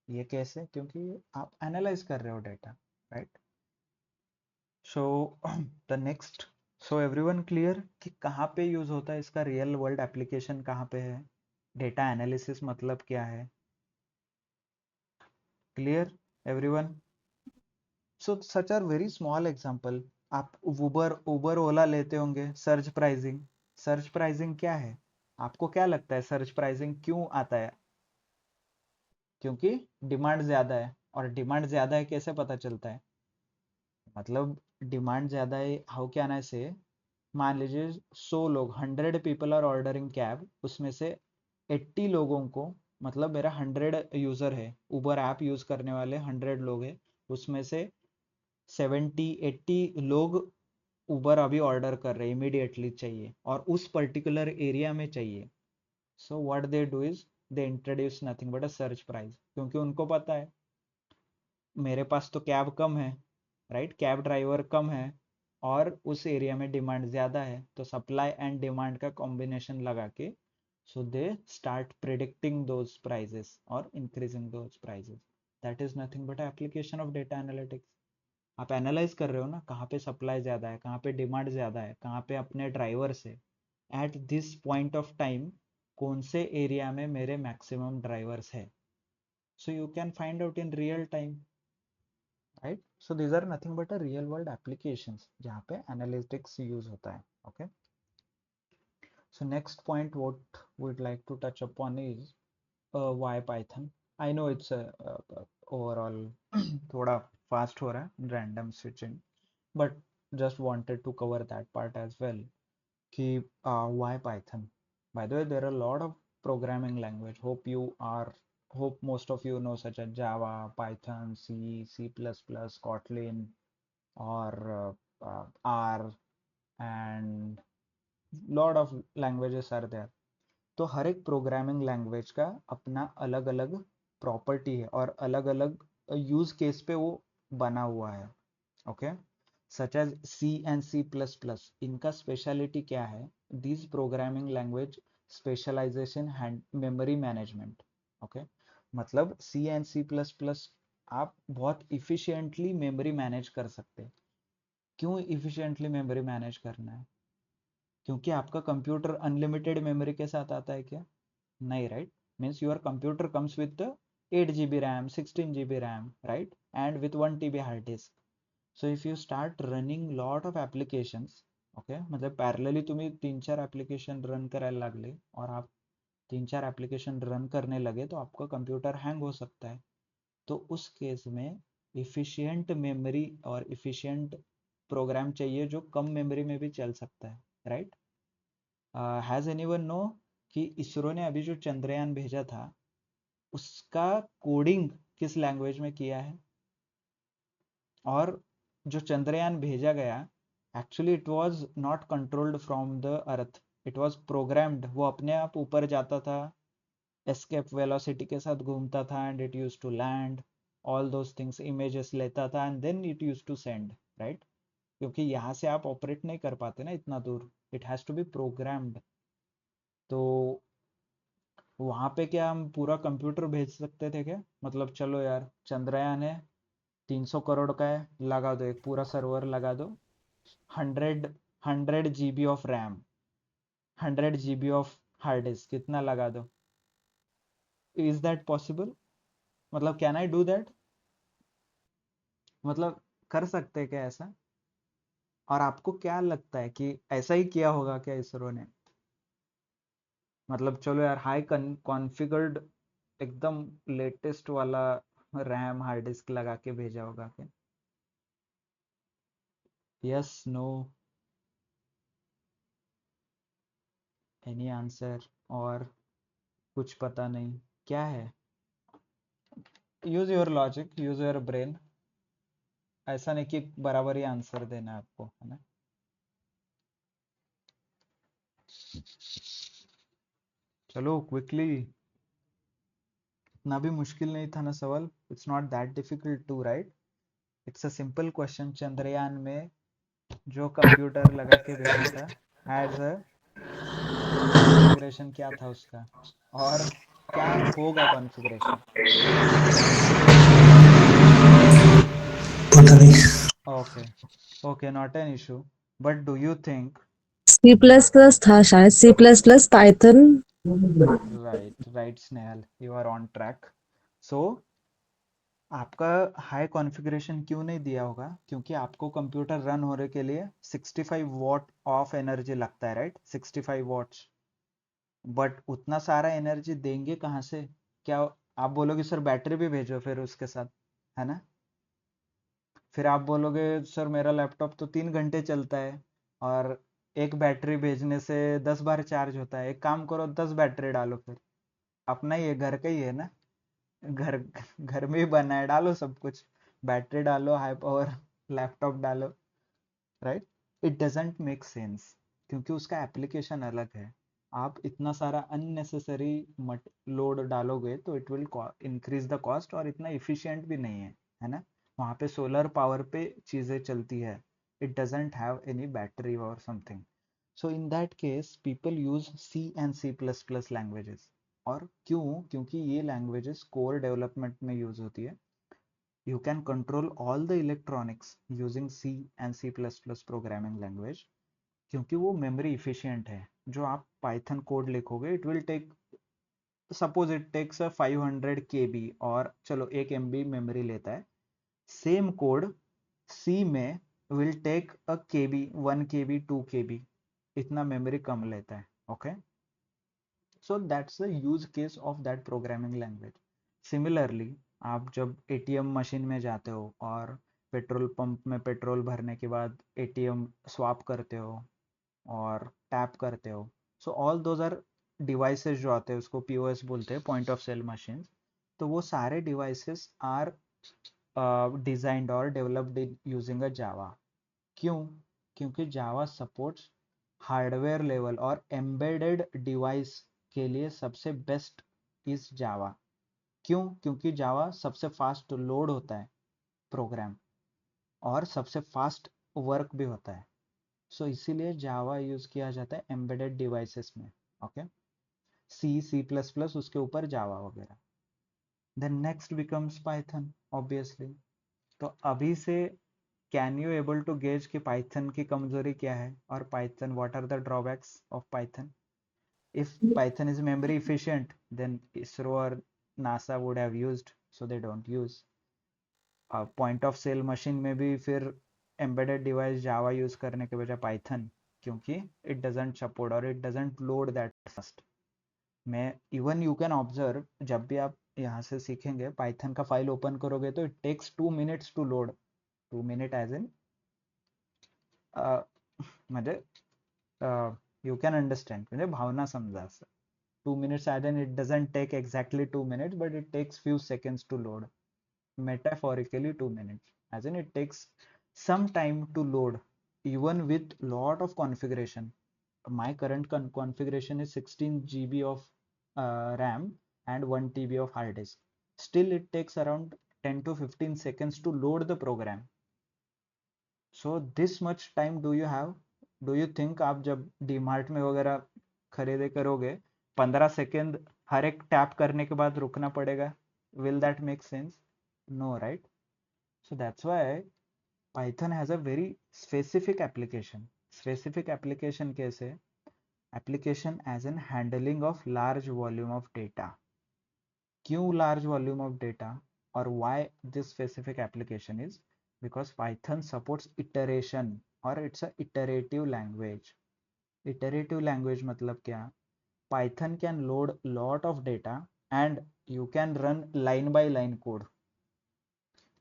ये कैसे? क्योंकि आप एनालाइज कर रहे हो data, right. So the next, so everyone clear कि कहाँ पे यूज होता है इसका, रियल वर्ल्ड एप्लीकेशन कहाँ पे है, डेटा एनालिसिस मतलब क्या है. Clear everyone? So such are very small example. आप उबर उबर ओला लेते होंगे, सर्च प्राइसिंग. सर्च प्राइसिंग क्या है? आपको क्या लगता है सर्च प्राइसिंग क्यों आता है? क्योंकि डिमांड ज्यादा है. और डिमांड ज्यादा है कैसे पता चलता है? मतलब डिमांड ज़्यादा है, हाउ कैन आई से, मान लीजिए 100 लोग, 100 पीपल आर ऑर्डरिंग कैब, उसमें से 80 लोगों को, मतलब मेरा 100 यूज़र है, उबर ऐप यूज़ करने वाले 100 लोग हैं, उसमें से 70-80 लोग उबर अभी ऑर्डर कर रहे हैं, इमीडिएटली चाहिए और उस पर्टिकुलर एरिया में चाहिए. So what they do is they introduce nothing but a search price, क्योंकि उनको पता है मेरे पास तो कैब कम है, राइट, कैब ड्राइवर कम है और उस एरिया में डिमांड ज़्यादा है, तो सप्लाई एंड डिमांड का कॉम्बिनेशन लगा के so they start predicting those prices और increasing those prices. That is nothing but application of data analytics. आप एनालाइज कर रहे हो ना, कहाँ पे सप्लाई ज़्यादा है, कहाँ पे डिमांड ज़्यादा है, कहाँ पे अपने ड्राइवर से at this point of time कौन से एरिया में मेरे मैक्सिमम ड्राइवर्स है. So you can find out in real time, right. So these are nothing but a real world applications जहाँ पे एनालिटिक्स यूज होता है. Okay, So next point what we'd like to touch upon is why Python. I know it's a overall थोड़ा fast हो रहा है random switching, but just wanted to cover that part as well. कि why Python? By the way, there are a lot of programming language. Hope most of you know such as Java, Python, C, C++, Kotlin, or R, and lot of languages are there. तो हर एक programming language का अपना अलग अलग property है और अलग अलग यूज केस पे वो बना हुआ है. Okay, such as C and C plus plus, इनका स्पेशलिटी क्या है? This programming language specialization hand memory management. Okay, मतलब C and C plus plus आप बहुत इफिशिएंटली मेमोरी मैनेज कर सकते हैं. क्यों इफिशिएंटली मेमोरी मैनेज करना है? क्योंकि आपका कंप्यूटर अनलिमिटेड मेमोरी के साथ आता है क्या? नहीं, right? Means your computer comes with 8 GB RAM, 16 GB RAM, right, and with 1 TB hard disk. So if you start running lot of applications, okay, मतलब पॅरलली तुम्ही 3-4 ऍप्लिकेशन रन करायला लागले और आप 3-4 ऍप्लिकेशन रन करने लगे तो आपका कंप्यूटर हैंग हो सकता है. तो उस केस में इफिशियंट मेमोरी और इफिशियंट प्रोग्राम चाहिए जो कम मेमोरी में भी चल सकता है, राइट? हैज एनीवन नो कि इसरो ने अभी जो चंद्रयान भेजा था उसका कोडिंग किस लैंग्वेज में किया है? और जो चंद्रयान भेजा गया actually it was not controlled from the earth, it was programmed. वो अपने आप ऊपर जाता था, एस्केप वेलोसिटी के साथ घूमता था, and it use to land, all those things, images लेता था, and then it use to send, right? क्योंकि यहाँ से आप ऑपरेट नहीं कर पाते ना इतना दूर, it has to be programmed. तो वहां पे क्या हम पूरा कंप्यूटर भेज सकते थे क्या? मतलब चलो यार चंद्रयान है, 300 करोड़ का है, लगा दो एक पूरा सर्वर, लगा दो 100 GB of RAM, 100 GB of hard disk, कितना लगा दो. Is that possible? मतलब कैन आई डू दैट? मतलब कर सकते हैं क्या ऐसा? और आपको क्या लगता है कि ऐसा ही किया होगा क्या इसरो ने? मतलब चलो यार हाई कॉन्फ़िगर्ड एकदम लेटेस्ट वाला रैम हार्ड डिस्क लगा के भेजा होगा क्या? Yes, no, any answer? और कुछ पता नहीं क्या है? Use your logic, use your brain. ऐसा नहीं कि बराबर ही आंसर देना है आपको, है ना? चलो क्विकली, इतना भी मुश्किल नहीं था ना सवाल. It's not that difficult to write. It's a simple question. Chandrayaan में जो कंप्यूटर लगा के भेजा था, हैज अ कॉन्फ़िगरेशन क्या था उसका, और क्या होगा कॉन्फ़िगरेशन? पता नहीं. Okay, okay, not an issue. But do you think? C plus plus था शायद, C plus plus Python. Right, right Snehal, you are on track. So आपका हाई कॉन्फ़िगरेशन क्यों नहीं दिया होगा? क्योंकि आपको कंप्यूटर रन होने के लिए 65 वॉट ऑफ एनर्जी लगता है, राइट? 65 वॉट्स. बट उतना सारा एनर्जी देंगे कहाँ से? क्या आप बोलोगे सर बैटरी भी भेजो फिर उसके साथ, है ना? फिर आप बोलोगे सर मेरा लैपटॉप तो 3 घंटे चलता है और एक बैटरी भेजने से 10 बार चार्ज होता है. एक काम करो, 10 बैटरी डालो फिर. अपना ही है, घर का ही है ना, घर घर में ही बना है, डालो सब कुछ, बैटरी डालो, हाई पावर लैपटॉप डालो, right? It doesn't make sense क्योंकि उसका एप्लीकेशन अलग है. आप इतना सारा अननेसेसरी लोड डालोगे तो it will increase the cost और इतना इफिशिएंट भी नहीं है ना? वहाँ पे सोलर पावर पे चीज़ें चलती है. It doesn't have any battery or something. So in that case people use C and C plus plus languages. और क्यों? क्योंकि ये लैंग्वेजेस कोर डेवलपमेंट में यूज होती है. You can control all the electronics using C and C++ programming language क्योंकि वो memory efficient है. जो आप पाइथन कोड लिखोगे it will take, suppose it takes 500 KB और चलो 1 MB मेमोरी लेता है. सेम कोड सी में will take a KB, 1 KB, 2 KB, इतना मेमोरी कम लेता है. Okay, so that's the use case of that programming language. Similarly, आप जब एटीएम मशीन में जाते हो और पेट्रोल पंप में पेट्रोल भरने के बाद एटीएम स्वाप करते हो और टैप करते हो, so all those are devices जो आते हैं, उसको पीओएस बोलते हैं, पॉइंट ऑफ सेल मशीन. तो वो सारे डिवाइसेस आर डिजाइंड और डेवलप्ड यूजिंग अ जावा. क्यों? क्योंकि जावा सपोर्ट्स हार्डवेयर लेवल और एम्बेडेड डिवाइस के लिए सबसे बेस्ट इज जावा. क्यों? क्योंकि जावा सबसे फास्ट लोड होता है प्रोग्राम और सबसे फास्ट वर्क भी होता है. सो इसीलिए जावा यूज किया जाता है एम्बेडेड डिवाइसेस में. Okay, C C plus plus उसके ऊपर जावा वगैरह. Then next becomes Python obviously. तो अभी से can you able to gauge कि पाइथन की कमजोरी क्या है और Python what are the drawbacks of Python. if Python is memory efficient, then ISRO or NASA would have used, so they don't use. Point of sale machine में भी फिर embedded device जावा use करने के बजाय पाइथन, क्योंकि it doesn't support और it doesn't load that fast. मैं even you can observe, जब भी आप यहाँ से सीखेंगे पाइथन का फाइल ओपन करोगे तो it takes 2 minutes to load. 2 minute as in म्हणजे यू कॅन अंडरस्टँड, म्हणजे भावना समजा असं. 2 minutes as in it doesn't take exactly 2 minutes, but it takes few seconds to load. Metaphorically 2 minutes, as in it takes some time to load, even with lot of configuration. My current configuration is 16 GB of RAM and 1 TB of hard disk. Still it takes around 10 to 15 seconds to load the program. So this much time do you have? Do you think आप जब डीमार्ट में वगैरह खरीदे करोगे 15 second हर एक tap करने के बाद रुकना पड़ेगा? Will that make sense? No, right? So that's why Python has a very specific application. Specific application कैसे? Application as in handling of large volume of data. क्यों large volume of data or why this specific application is? Because Python supports iteration or it's a iterative language. Iterative language मतलब क्या? Python can load lot of data and you can run line by line code.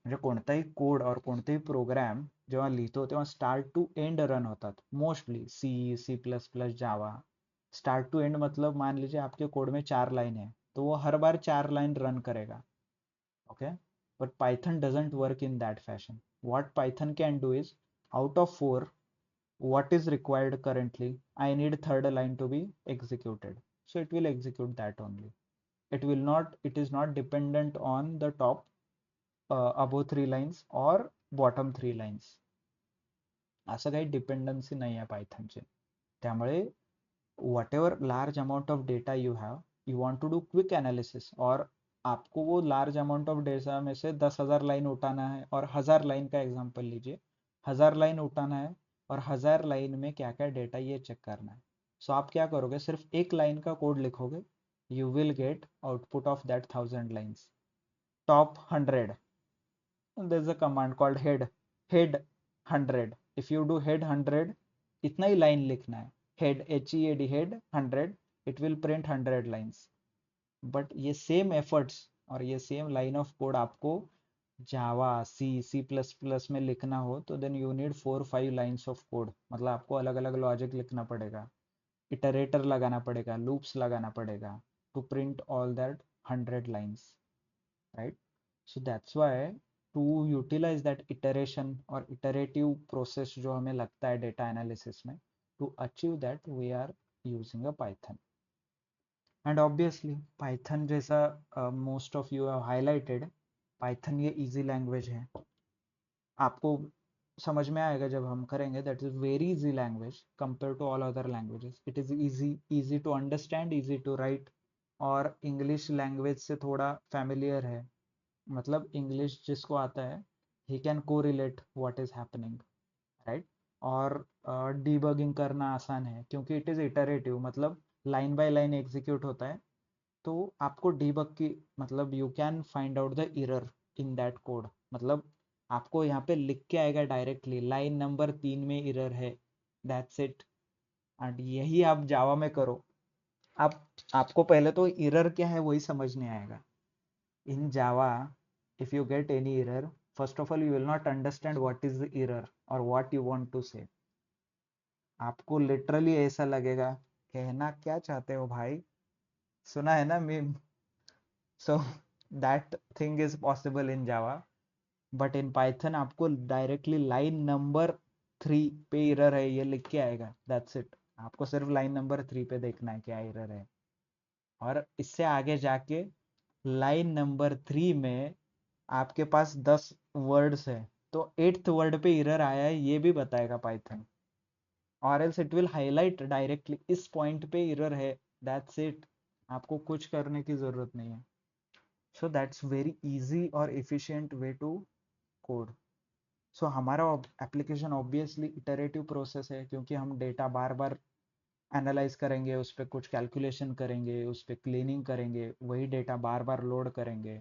म्हणजे कोणताही code और कोणताही programme जेव्हा लिहितो तेव्हा start to end run होतात. Mostly C C plus plus Java start to end मतलब मान लीजिए आपके कोड में 4 लाइन है तो वो हर बार 4 लाइन रन करेगा. Okay, but Python doesn't work in that fashion. What Python can do is, out of 4, what is required currently, I need third line to be executed, so it will execute that only. It is not dependent on the top above 3 lines or bottom 3 lines. असं काही dependency नाही आहे पायथनची. त्यामुळे whatever large amount of data you have, you want to do quick analysis और आपको वो large amount of data में से 10,000 लाइन उठाना है और 1,000 लाइन का एग्जांपल लीजिए, 1,000 लाइन उठाना है और 1,000 लाइन में क्या क्या डेटा ये चेक करना है. सो आप क्या करोगे, सिर्फ एक लाइन का कोड लिखोगे, you will get output of that 1,000 lines. Top 100, there is a command called head 100. if you do head 100, इतना ही लाइन लिखना है, head HEAD head 100, it will print 100 lines. But ये सेम एफर्ट्स और ये same line of code आपको जावा सी C plus plus में लिखना हो तो then you need 4-5 lines of code. मतलब आपको अलग अलग लॉजिक लिखना पड़ेगा, इटरेटर लगाना पड़ेगा, लूप्स लगाना पड़ेगा to print all that 100 lines, right. So that's why to utilize that iteration और इटरेटिव प्रोसेस जो हमें लगता है डेटा एनालिसिस में, to achieve that we are using a Python. And obviously Python जैसा most of you have highlighted, Python ये easy language है. आपको समझ में आएगा जब हम करेंगे, that is very easy language compare to all other languages. It is easy to understand, easy to write, और इंग्लिश लैंग्वेज से थोड़ा फैमिलियर है. मतलब इंग्लिश जिसको आता है ही कैन को relate what is happening, right. और डीबगिंग करना आसान है क्योंकि इट इज इटरेटिव, मतलब लाइन बाय लाइन एग्जीक्यूट होता है. तो आपको डीबग की मतलब you can find out the error in that code. मतलब आपको यहाँ पे लिख के आएगा डायरेक्टली लाइन नंबर 3 में एरर है, दैट्स इट. एंड यही आप जावा में करो। आपको पहले तो एरर क्या है वही समझ नहीं आएगा। इन जावा if you get any error, first of all you will not understand what is the error or what you want to say. आपको लिटरली ऐसा लगेगा कहना क्या चाहते हो भाई, सुना है ना meme. So that thing is possible in Java, but in Python आपको डायरेक्टली लाइन नंबर 3 पे एरर है ये लिख के आएगा, दैट्स इट। आपको सिर्फ लाइन नंबर 3 पे देखना है क्या एरर है, और इससे आगे जाके लाइन नंबर 3 में आपके पास 10 वर्ड्स है तो 8th वर्ड पे एरर आया है ये भी बताएगा पाइथन, और else it will highlight directly इस पॉइंट पे एरर है, दैट्स इट। आपको कुछ करने की जरूरत नहीं है। सो दैट्स वेरी इजी और एफिशिएंट वे टू कोड। सो हमारा एप्लीकेशन ऑब्वियसली इटरेटिव प्रोसेस है, क्योंकि हम डेटा बार बार एनालाइज करेंगे, उस पर कुछ कैलकुलेशन करेंगे, उस पर क्लीनिंग करेंगे, वही डेटा बार बार लोड करेंगे।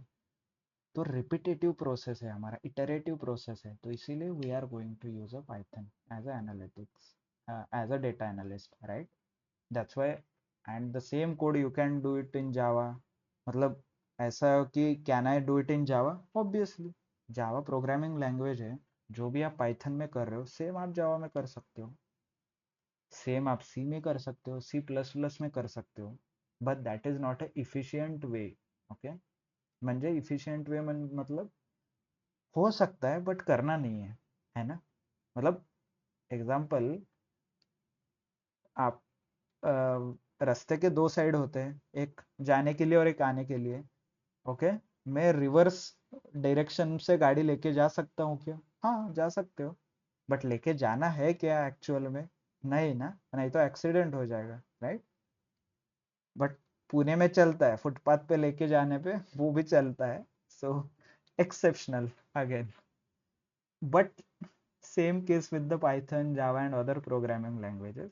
तो रिपीटेटिव प्रोसेस है हमारा, इटरेटिव प्रोसेस है, तो इसीलिए we are going to use a Python as a analytics, as a data analyst, right. That's why and the same code you can do it in Java. मतलब ऐसा है कि can I do it in Java, obviously Java programming language है, जो भी आप Python में कर रहे हो सेम आप जावा में कर सकते हो, सेम आप सी में कर सकते हो, सी प्लस प्लस में कर सकते हो, but that is not a efficient way. Okay, म्हणजे इफिशियंट वे मतलब हो सकता है बट करना नहीं है ना। मतलब एग्जाम्पल, आप रास्ते के दो साइड होते हैं, एक जाने के लिए और एक आने के लिए। ओके, मैं रिवर्स डायरेक्शन से गाड़ी लेके जा सकता हूँ क्या? हाँ जा सकते हो, बट लेके जाना है क्या एक्चुअल में? नहीं ना, नहीं तो एक्सीडेंट हो जाएगा, राइट। बट पुणे में चलता है, फुटपाथ पे लेके जाने पे वो भी चलता है, so exceptional again. But same case with the Python, Java and other programming languages.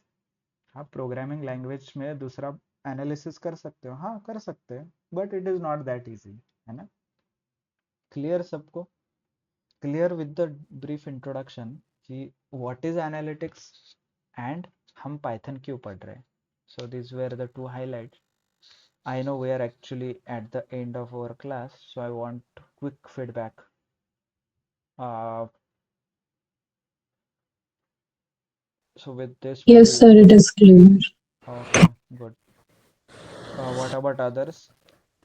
आप प्रोग्रामिंग लैंग्वेज में दूसरा एनालिसिस कर सकते हो, हाँ कर सकते हैं, but it is not that easy, है ना। क्लियर सबको? Clear with the brief introduction कि व्हाट इज एनालिटिक्स एंड हम पाइथन क्यों पढ़ रहे हैं। So this were the two highlight. I know we are actually at the end of our class, so I want quick feedback. Uh, so with this we Yes, will, sir, it is clear. okay, good. What about others?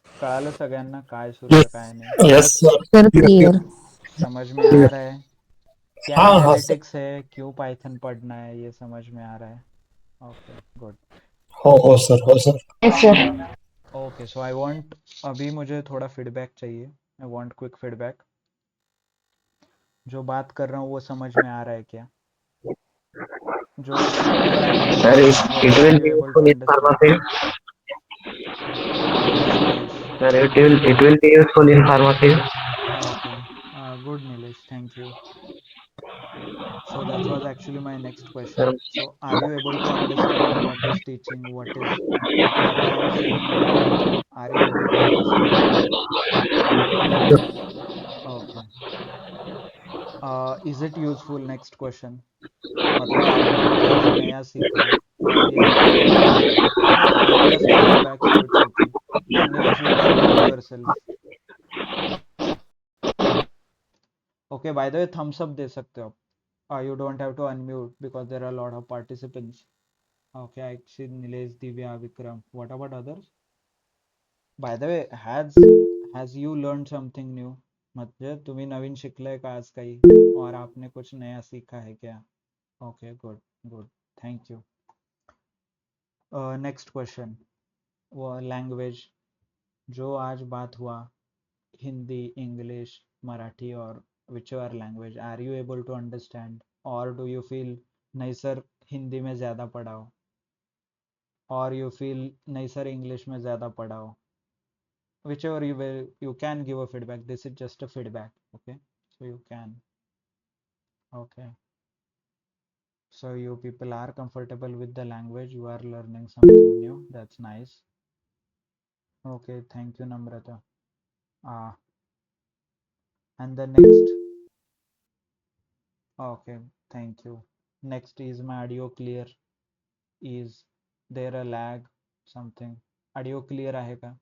कळालं सगळ्यांना काय सुरू Yes, आहे काय नाही? yes, sir. Sir, Clear, clear, clear. समझ में आ clear. रहा है क्या हाँ हाँ सर। एनालिटिक्स है, क्यों पाइथन पढ़ना है, ये समझ में आ रहा है? Okay good. हो सर, हो sir. Yes, sir. Okay so I want, अभी मुझे थोड़ा फीडबैक चाहिए, आई वांट क्विक फीडबैक। जो बात कर रहा हूँ वो समझ में आ रहा है क्या? जो whatever I am Sir, telling, it whether will are be you able to useful in pharma understand? field. Yes, Nilesh. Sir, it will be useful in pharma field. Okay. Good, Nilesh. Thank you. So that was actually my next Sir, question. So are you able to understand what is teaching, what I am saying now? Are you able to understand? Okay. Is it useful? Next question. मतलब आपने कुछ आज नया सीखा, और ये repeated कर रहे हो, नहीं तो you just came back so it's okay. And Nilesh, you can mute yourself. Okay, by the way, thumbs up दे सकते हो आप. You don't have to unmute because there are a lot of participants. Okay, I see Nilesh, Divya, Vikram. What about others? By the way, has you learned something new? मतलब तुम्ही नवीन शिकलंय का आज काही, और आपने कुछ नया सीखा है क्या? Okay, good, good. Thank you. Next question. वो लैंग्वेज जो आज बात हुआ, हिंदी, इंग्लिश, मराठी और whichever language, are you able to understand, or do you feel नहीं सर हिंदी में ज़्यादा पढ़ाओ, और you feel नहीं सर इंग्लिश में ज़्यादा पढ़ाओ? Whichever you will, you can give a feedback. This is just a feedback, okay? So you can, okay. So you people are comfortable with the language, you are learning something new. That's nice. Okay, thank you, Namrata. Ah, and the next, okay, thank you. Next, is my audio clear? Is there a lag? Something? Audio clear आहे का?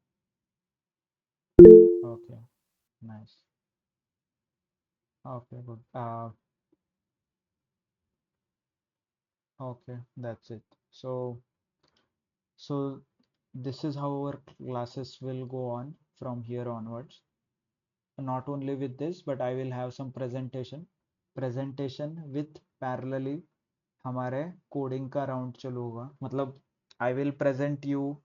Okay, nice. Okay, good. Okay, that's it. So this is how our classes will go on from here onwards. Not only with this, but I will have some presentation with parallelly हमारे coding का round चालू होगा. मतलब I will present you,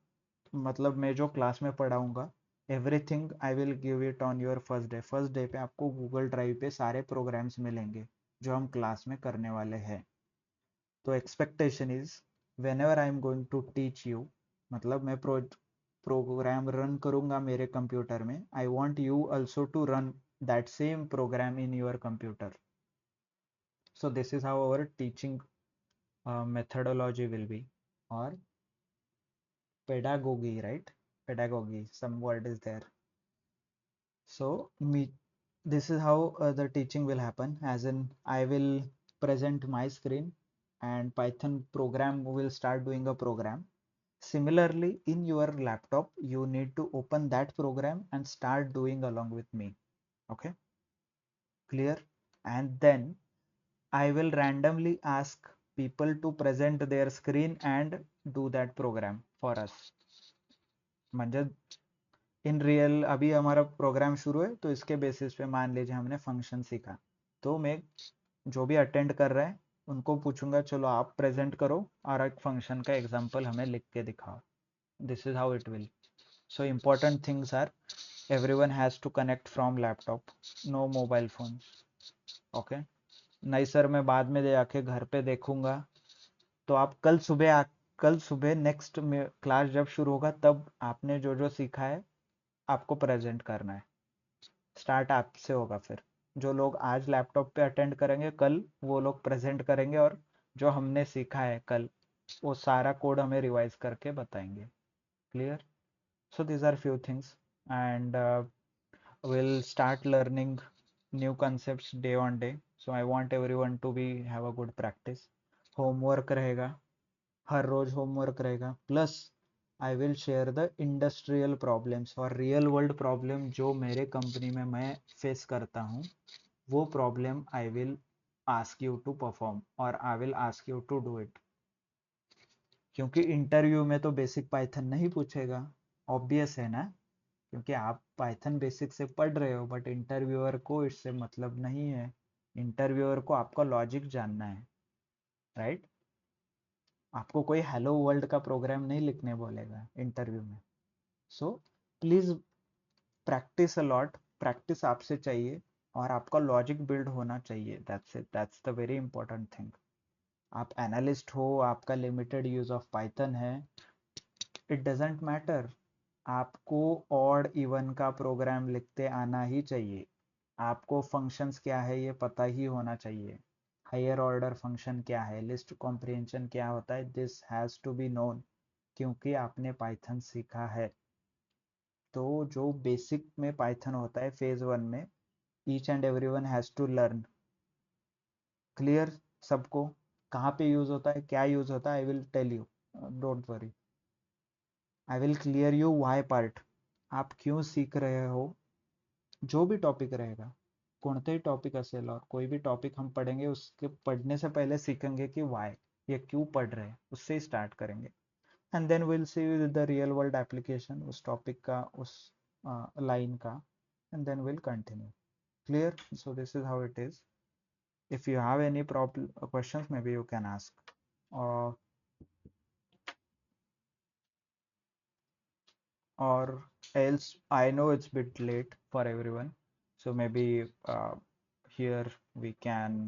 मतलब मैं जो class में पढ़ाऊंगा everything I will give it on your first day पे आपको गूगल ड्राइव पे सारे प्रोग्राम्स मिलेंगे जो हम क्लास में करने वाले हैं. तो expectation is whenever I am going to teach you, मतलब मैं प्रोग्राम रन करूंगा मेरे कंप्यूटर में, I want you also to run that same program in your computer. So this is how our teaching methodology will be, or pedagogy, right? Pedagogy, some word is there. So this is how the teaching will happen, as in I will present my screen and Python program will start doing a program. Similarly, in your laptop you need to open that program and start doing along with me. Okay, clear? And then I will randomly ask people to present their screen and do that program for us. म्हणजे in real अभी हमारा programme शुरू है तो इसके basis पे मान लीजिए हमने फंक्शन सीखा, तो मैं जो भी अटेंड कर रहे हैं उनको पूछूंगा चलो आप प्रेजेंट करो और एक फंक्शन का एग्जांपल हमें लिख के दिखाओ. This is how it will. So important things are everyone has to connect from laptop, no mobile phone. Okay, नहीं सर मैं बाद में जाके घर पे देखूंगा, तो आप कल सुबह नेक्स्ट क्लास जब शुरू होगा तब आपने जो जो सीखा है आपको प्रेजेंट करना है. स्टार्ट आपसे होगा. फिर जो लोग आज लैपटॉप पे अटेंड करेंगे कल वो लोग प्रेजेंट करेंगे और जो हमने सीखा है कल वो सारा कोड हमें रिवाइज करके बताएंगे. Clear? So these are few things, and we'll start learning new concepts day on day. So I want everyone to be have a good practice. Homework रहेगा, हर रोज होमवर्क रहेगा. Plus I will share the industrial problems और real world problem जो मेरे company में मैं face करता हूँ, वो problem I will ask you to perform और I will ask you to do it. क्योंकि इंटरव्यू में तो बेसिक पाइथन नहीं पूछेगा, ऑब्वियस है ना, क्योंकि आप पाइथन बेसिक से पढ़ रहे हो, बट इंटरव्यूअर को इससे मतलब नहीं है. इंटरव्यूअर को आपका लॉजिक जानना है, राइट? आपको कोई हेलो वर्ल्ड का प्रोग्राम नहीं लिखने बोलेगा इंटरव्यू में. So please practice a lot. Practice आपसे चाहिए और आपका लॉजिक बिल्ड होना चाहिए. That's it, that's the very important thing. आप एनालिस्ट हो, आपका लिमिटेड यूज ऑफ पाइथन है, इट डजेंट मैटर. आपको ऑड इवन का प्रोग्राम लिखते आना ही चाहिए. आपको फंक्शंस क्या है ये पता ही होना चाहिए. हायर ऑर्डर फंक्शन क्या है, लिस्ट कॉम्प्रिहेंशन क्या होता है, this has to be known, क्योंकि आपने पाइथन सीखा है. तो जो बेसिक में पाइथन होता है फेज 1 में, each and everyone has to learn. Clear सबको? कहाँ पे यूज होता है, क्या यूज होता है, I will tell you, don't worry. I will clear you why part. आप क्यों सीख रहे हो, जो भी टॉपिक रहेगा, कोणतेही टॉपिक असेल और कोई भी टॉपिक हम पढ़ेंगे उसके पढ़ने से पहले सीखेंगे कि वाई, ये क्यों पढ़ रहे हैं, उससे ही स्टार्ट करेंगे. And then will see the real world application उस टॉपिक का, उस लाइन का, and then will continue. Clear? So this is how it is. If you have any problem questions maybe you can ask. Or else I know it's a bit late for everyone, so maybe here we can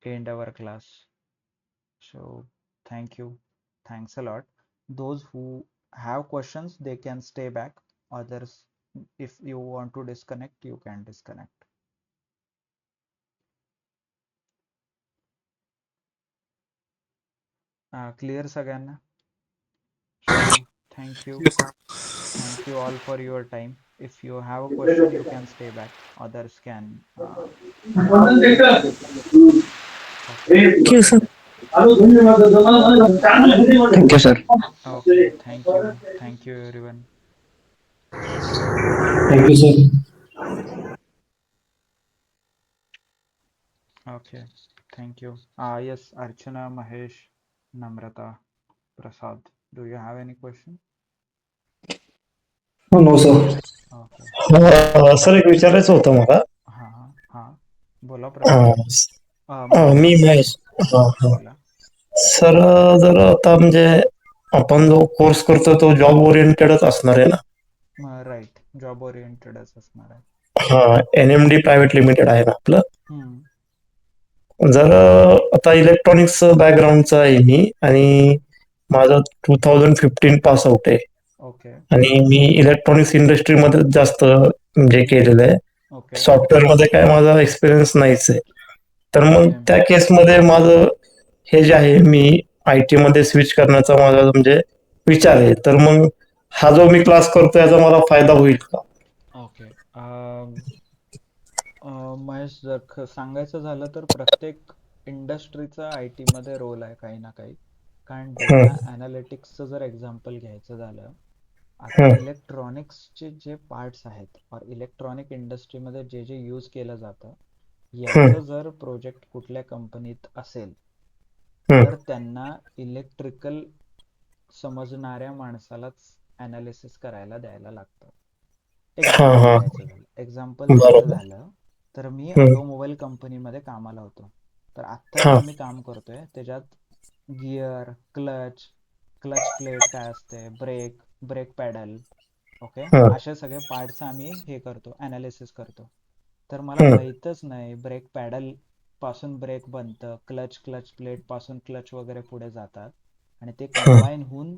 end our class. So thank you, thanks a lot. Those who have questions they can stay back. Others, if you want to disconnect you can disconnect. Clear सगळ्यांना? So thank you. Yes. Thank you all for your time. If you have a question you can stay back, others can disconnect. Okay. Thank you, sir. Thank you, sir. Okay, thank you everyone. Thank you, sir. Okay, thank you. Yes, Archana, Mahesh, Namrata, Prasad, do you have any question? हो no sir. Okay. Sir एक विचारायचं होतं मला. हां हां हां बोला प्रसाद. मी महेश महेश. हां बोला. सर जर आता म्हणजे आपण जो कोर्स करतो तो जॉब ओरिएंटेडच असणार आहे ना. राईट, जॉब ओरिएंटेडच असणार आहे. हा, NMD प्रायव्हेट लिमिटेड आहे ना आपलं. हम्म, जर आता इलेक्ट्रॉनिक्स बॅकग्राऊंडचा आहे मी आणि माझं 2015 पास आउट आहे ओके आणि मी इलेक्ट्रॉनिक्स इंडस्ट्रीमध्ये जास्त म्हणजे केलेलं आहे. ओके सॉफ्टवेअर मध्ये काय माझा एक्सपिरियन्स नाहीच आहे. तर मग ओके त्या केसमध्ये माझं हे जे आहे मी IT मध्ये स्विच करण्याचा माझा म्हणजे विचार आहे. तर मग हा जो मी क्लास करतो याचा मला फायदा होईल का? ओके. महेश, जर सांगायचं झालं तर प्रत्येक इंडस्ट्रीचा IT मध्ये रोल आहे काही ना काही. कारण हम्म, डेटा अनालिटिक्सचं जर एक्झाम्पल घ्यायचं झालं, आता हम्म, इलेक्ट्रॉनिक्सचे जे पार्ट्स आहेत और इलेक्ट्रॉनिक इंडस्ट्रीमध्ये जे जे यूज केलं जातं, हम्म, याचं जर प्रोजेक्ट कुठल्या कंपनीत असेल हम्म. तर त्यांना इलेक्ट्रिकल समजणाऱ्या माणसालाच ॲनालिसिस करायला द्यायला लागतं. हा एक्झाम्पल हा, द्यायचं झालं, एक्झाम्पल द्यायचं बरोबर. झालं तर मी हम्म, ऑटोमोबाईल कंपनीमध्ये कामाला होतो. तर आत्ता हा जे मी काम करतोय त्याच्यात गिअर, क्लच, क्लच प्लेट काय असते, ब्रेक, ब्रेक पॅडल, ओके, हा, असे सगळे पार्ट्स आम्ही हे करतो, ॲनालिसिस करतो. तर मला हम्म, माहीतच नाही ब्रेक पॅडल पासून ब्रेक बनतं, क्लच प्लेट पासून क्लच वगैरे पुढे जातात आणि ते हा. कंबाईन होऊन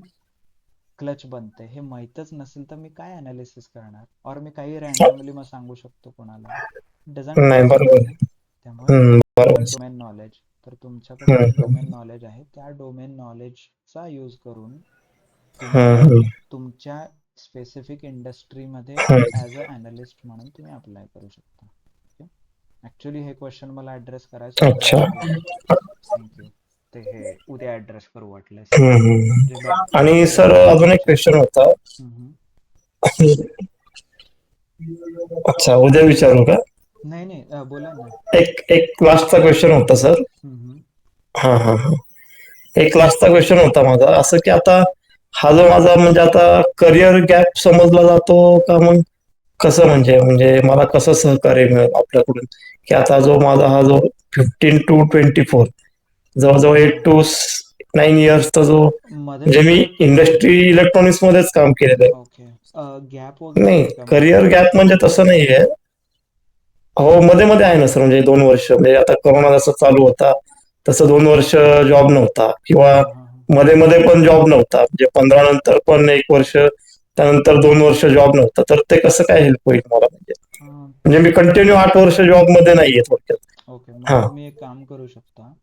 क्लच बनते, हे माहीतच नसेल तर मी काय अनालिसिस करणार? और मी काही रँडमली मग सांगू शकतो कोणाला? डझंट नाही, मेक बरोबर सेन्स ना. आहे. त्यामुळे बरोबर. Proper domain knowledge. तर तुमच्याकडे जे हम्म, डोमेन नॉलेज आहे त्या डोमेन नॉलेजचा यूज करून तुम्ही हम्म, तुमच्या स्पेसिफिक इंडस्ट्रीमध्ये हम्म. ॲज अ अनालिस्ट म्हणून तुम्ही अप्लाय करू शकता. ओके, ॲक्च्युली हे क्वेश्चन मला ॲड्रेस करायचं होतं. अच्छा. थँक्यू. ते हे उद्या ॲड्रेस करू वाटल्यास. हम्म. जे आणि सर डोमेन अजून एक नॉलेज आहे. क्वेश्चन होता. अच्छा, उद्या विचारू का? नाही नाही, बोला ना. एक लास्टचा क्वेश्चन होता सर. हम्म, हा हा हा. एक लास्टचा क्वेश्चन होता माझा, असं की आता हा जो माझा म्हणजे आता करिअर गॅप समजला जातो का? मग कसं म्हणजे म्हणजे मला कसं सहकार्य मिळेल आपल्याकडून, की आता जो माझा हा जो 15 to 24 जवळजवळ हम्म. 8 to 9 इयर्सचा जो मध्ये म्हणजे मी मध्ये इंडस्ट्री इलेक्ट्रॉनिक्स मध्येच काम केलेलं आहे. ओके, गॅप वगैरे नाही, आहे का मध्ये? करिअर गॅप म्हणजे तसं नाहीये. हो, मध्ये मध्ये आहे ना सर, म्हणजे 2 वर्ष म्हणजे आता कोरोना जसं चालू होता तसं 2 वर्ष जॉब नव्हता किंवा हां हां हां. मध्ये मध्ये पण जॉब नव्हता, म्हणजे 15 नंतर पण 1 वर्ष, त्यानंतर 2 वर्ष जॉब नव्हता. तर ते कसं काय हेल्प होईल मला? म्हणजे म्हणजे मी तसं कंटिन्यू 8 वर्ष जॉब मध्ये नाहीये थोडक्यात. ओके, मग हा तुम्ही एक काम करू शकता.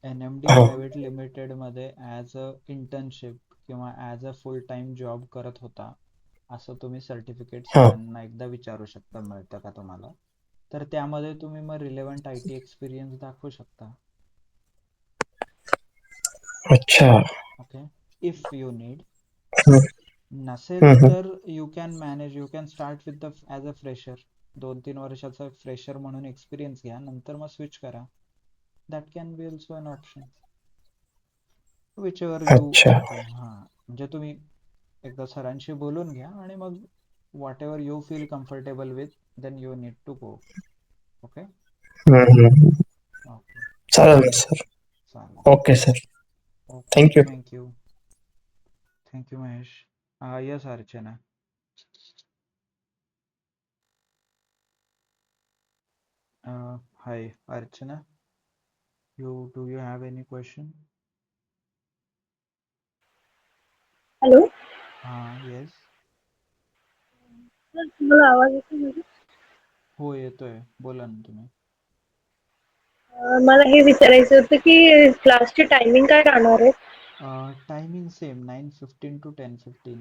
NMD हा प्रायव्हेट लिमिटेडमध्ये ॲज अ इंटर्नशिप किंवा as a full time job करत होता असं तुम्ही सर्टिफिकेट हा. सरांना एकदा विचारू शकता, मिळतं का तुम्हाला? तर त्यामध्ये तुम्ही मग रिलेव्हंट IT एक्सपिरियन्स दाखवू शकता. अच्छा. Okay, if you need. Hmm, नसेल हम्म, तर you can manage, you can start with the as a fresher. 2-3 वर्षाचा फ्रेशर म्हणून एक्सपिरियन्स घ्या, नंतर मग स्विच करा. That can be also an option, whichever you अच्छा. ओके. हां, म्हणजे तुम्ही एकदा सरांशी बोलून घ्या आणि मग whatever you feel comfortable with, then you need to go. Okay hmm. Okay, चालेल ना सर. चालेल. Okay sir. Okay, thank you. Thank you. Thank you Mahesh. Yes Archana. Hi Archana, do you have any question? Hello. Yes. Sir तुम्हाला आवाज येतो माझा? हो येतोय, बोला ना तुम्ही. मला हे विचारायचं होतं की क्लासची टायमिंग काय राहणार आहे? Timing same 9:15 to 10:15.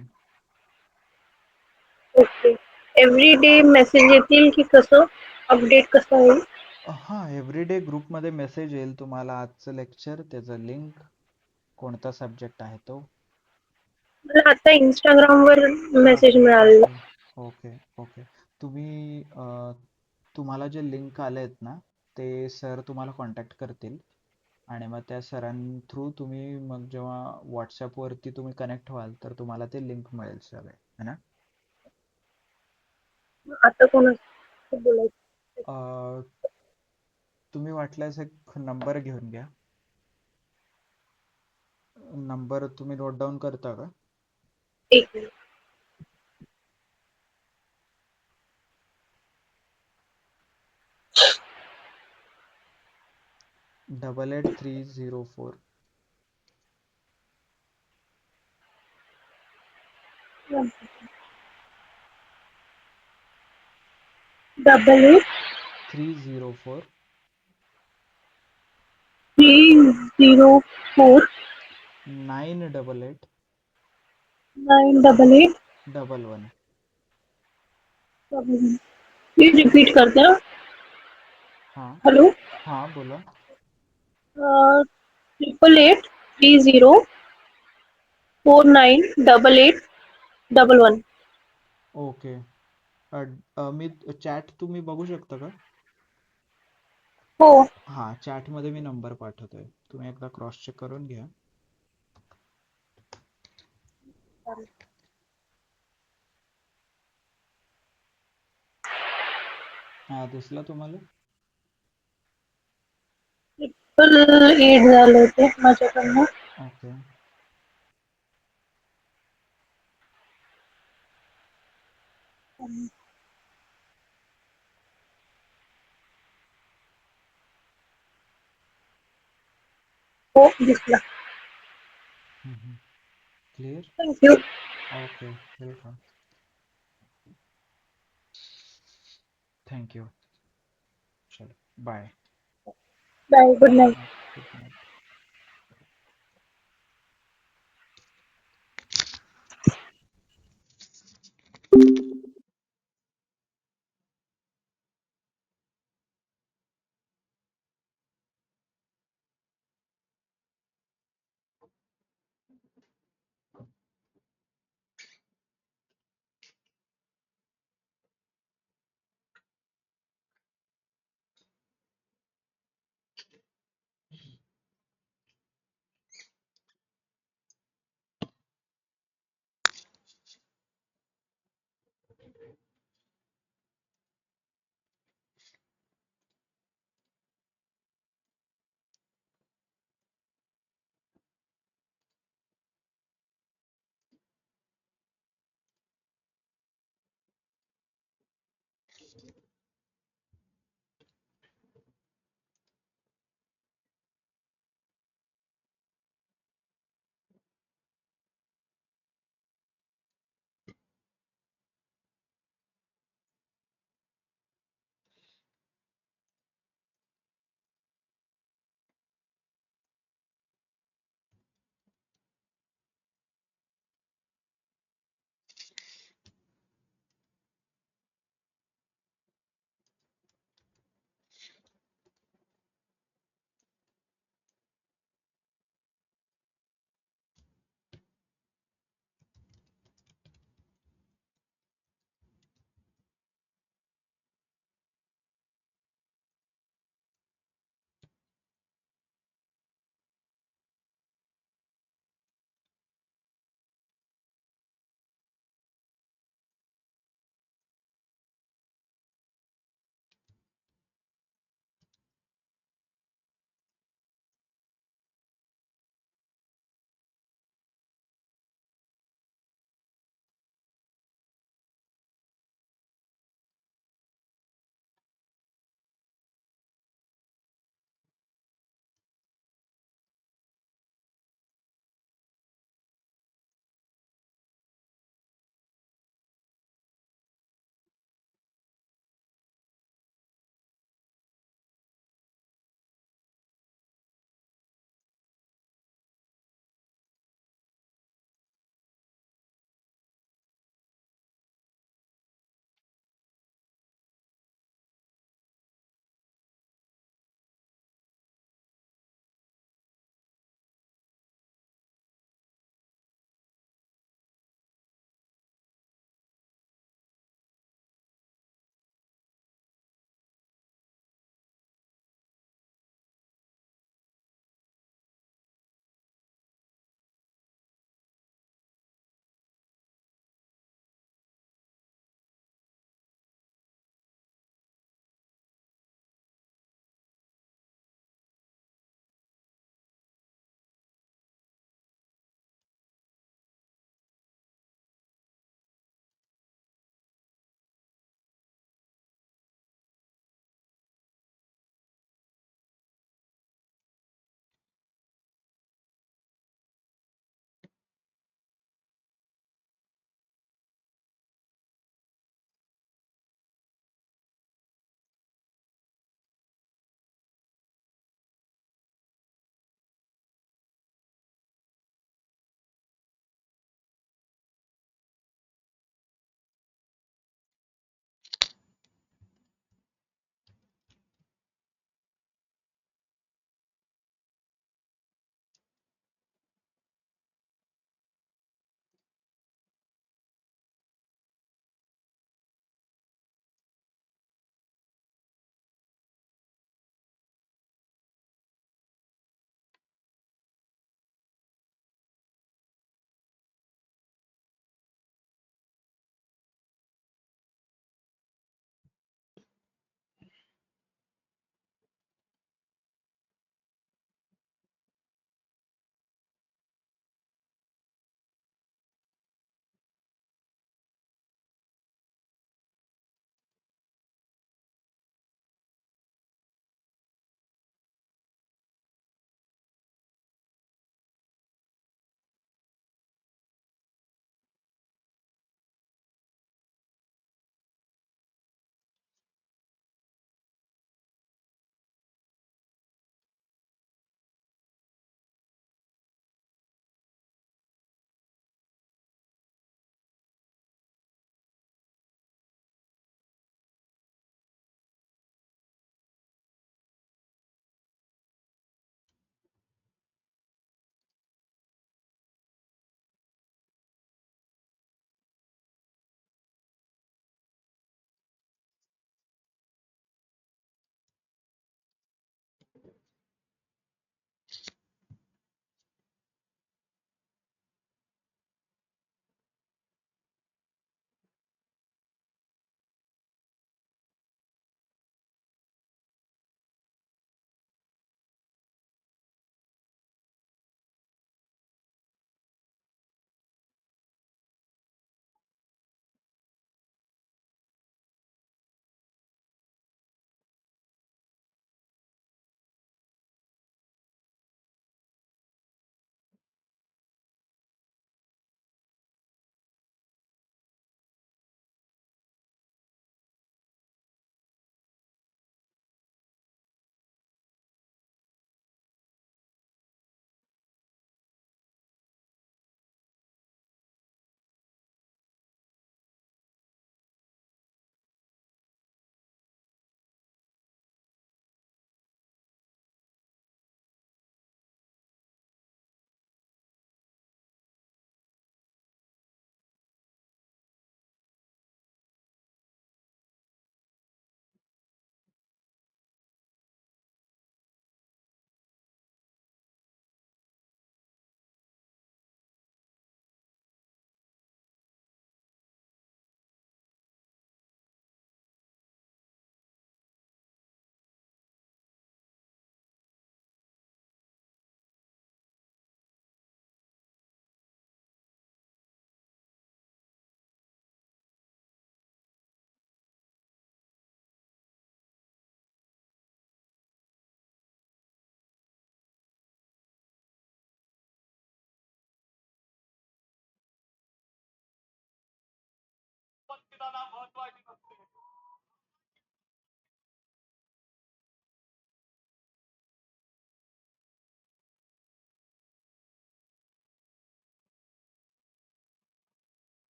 Okay. Every day message येतील की कसं अपडेट कसं होईल? हां, एव्हरीडे ग्रुपमध्ये मेसेज येईल तुम्हाला आजचं लेक्चर, त्याचं लिंक, कोणता सब्जेक्ट आहे तो. मला आता इंस्टाग्रामवर मेसेज अच्छा, मिळाला. Okay, okay, okay. तुम्ही तुम्हाला जे लिंक आलेत ना, ते सर तुम्हाला कॉन्टॅक्ट करतील आणि मग त्या सरांथ्रू तुम्ही मग जेव्हा व्हॉट्सॲपवरती तुम्ही कनेक्ट व्हाल, तर तुम्हाला ते लिंक मिळेल सगळे, है ना? आता कोणाचं बोलायचं? अ, तुम्ही वाटल्यास एक नंबर घेऊन घ्या. नंबर तुम्ही नोट डाऊन करता का? एक मिनिट. 888304. डबल 8 304 304 988 988 11. प्लीज रिपीट करते हैं. हां, हेलो. हां, बोला. 8830498811. ओके. मी चॅट तुम्ही बघू शकता का? हो. हां, चॅटमध्ये मी नंबर पाठवतोय. तुम्ही एकदा क्रॉस चेक करून घ्या. हां, दिसला तुम्हाला? 888 झाले ते माझ्याकडनं. ओके. हो, दिसला. Clear? Thank you. Okay, welcome. Thank you. चलो, bye. Bye. Good night. Good night.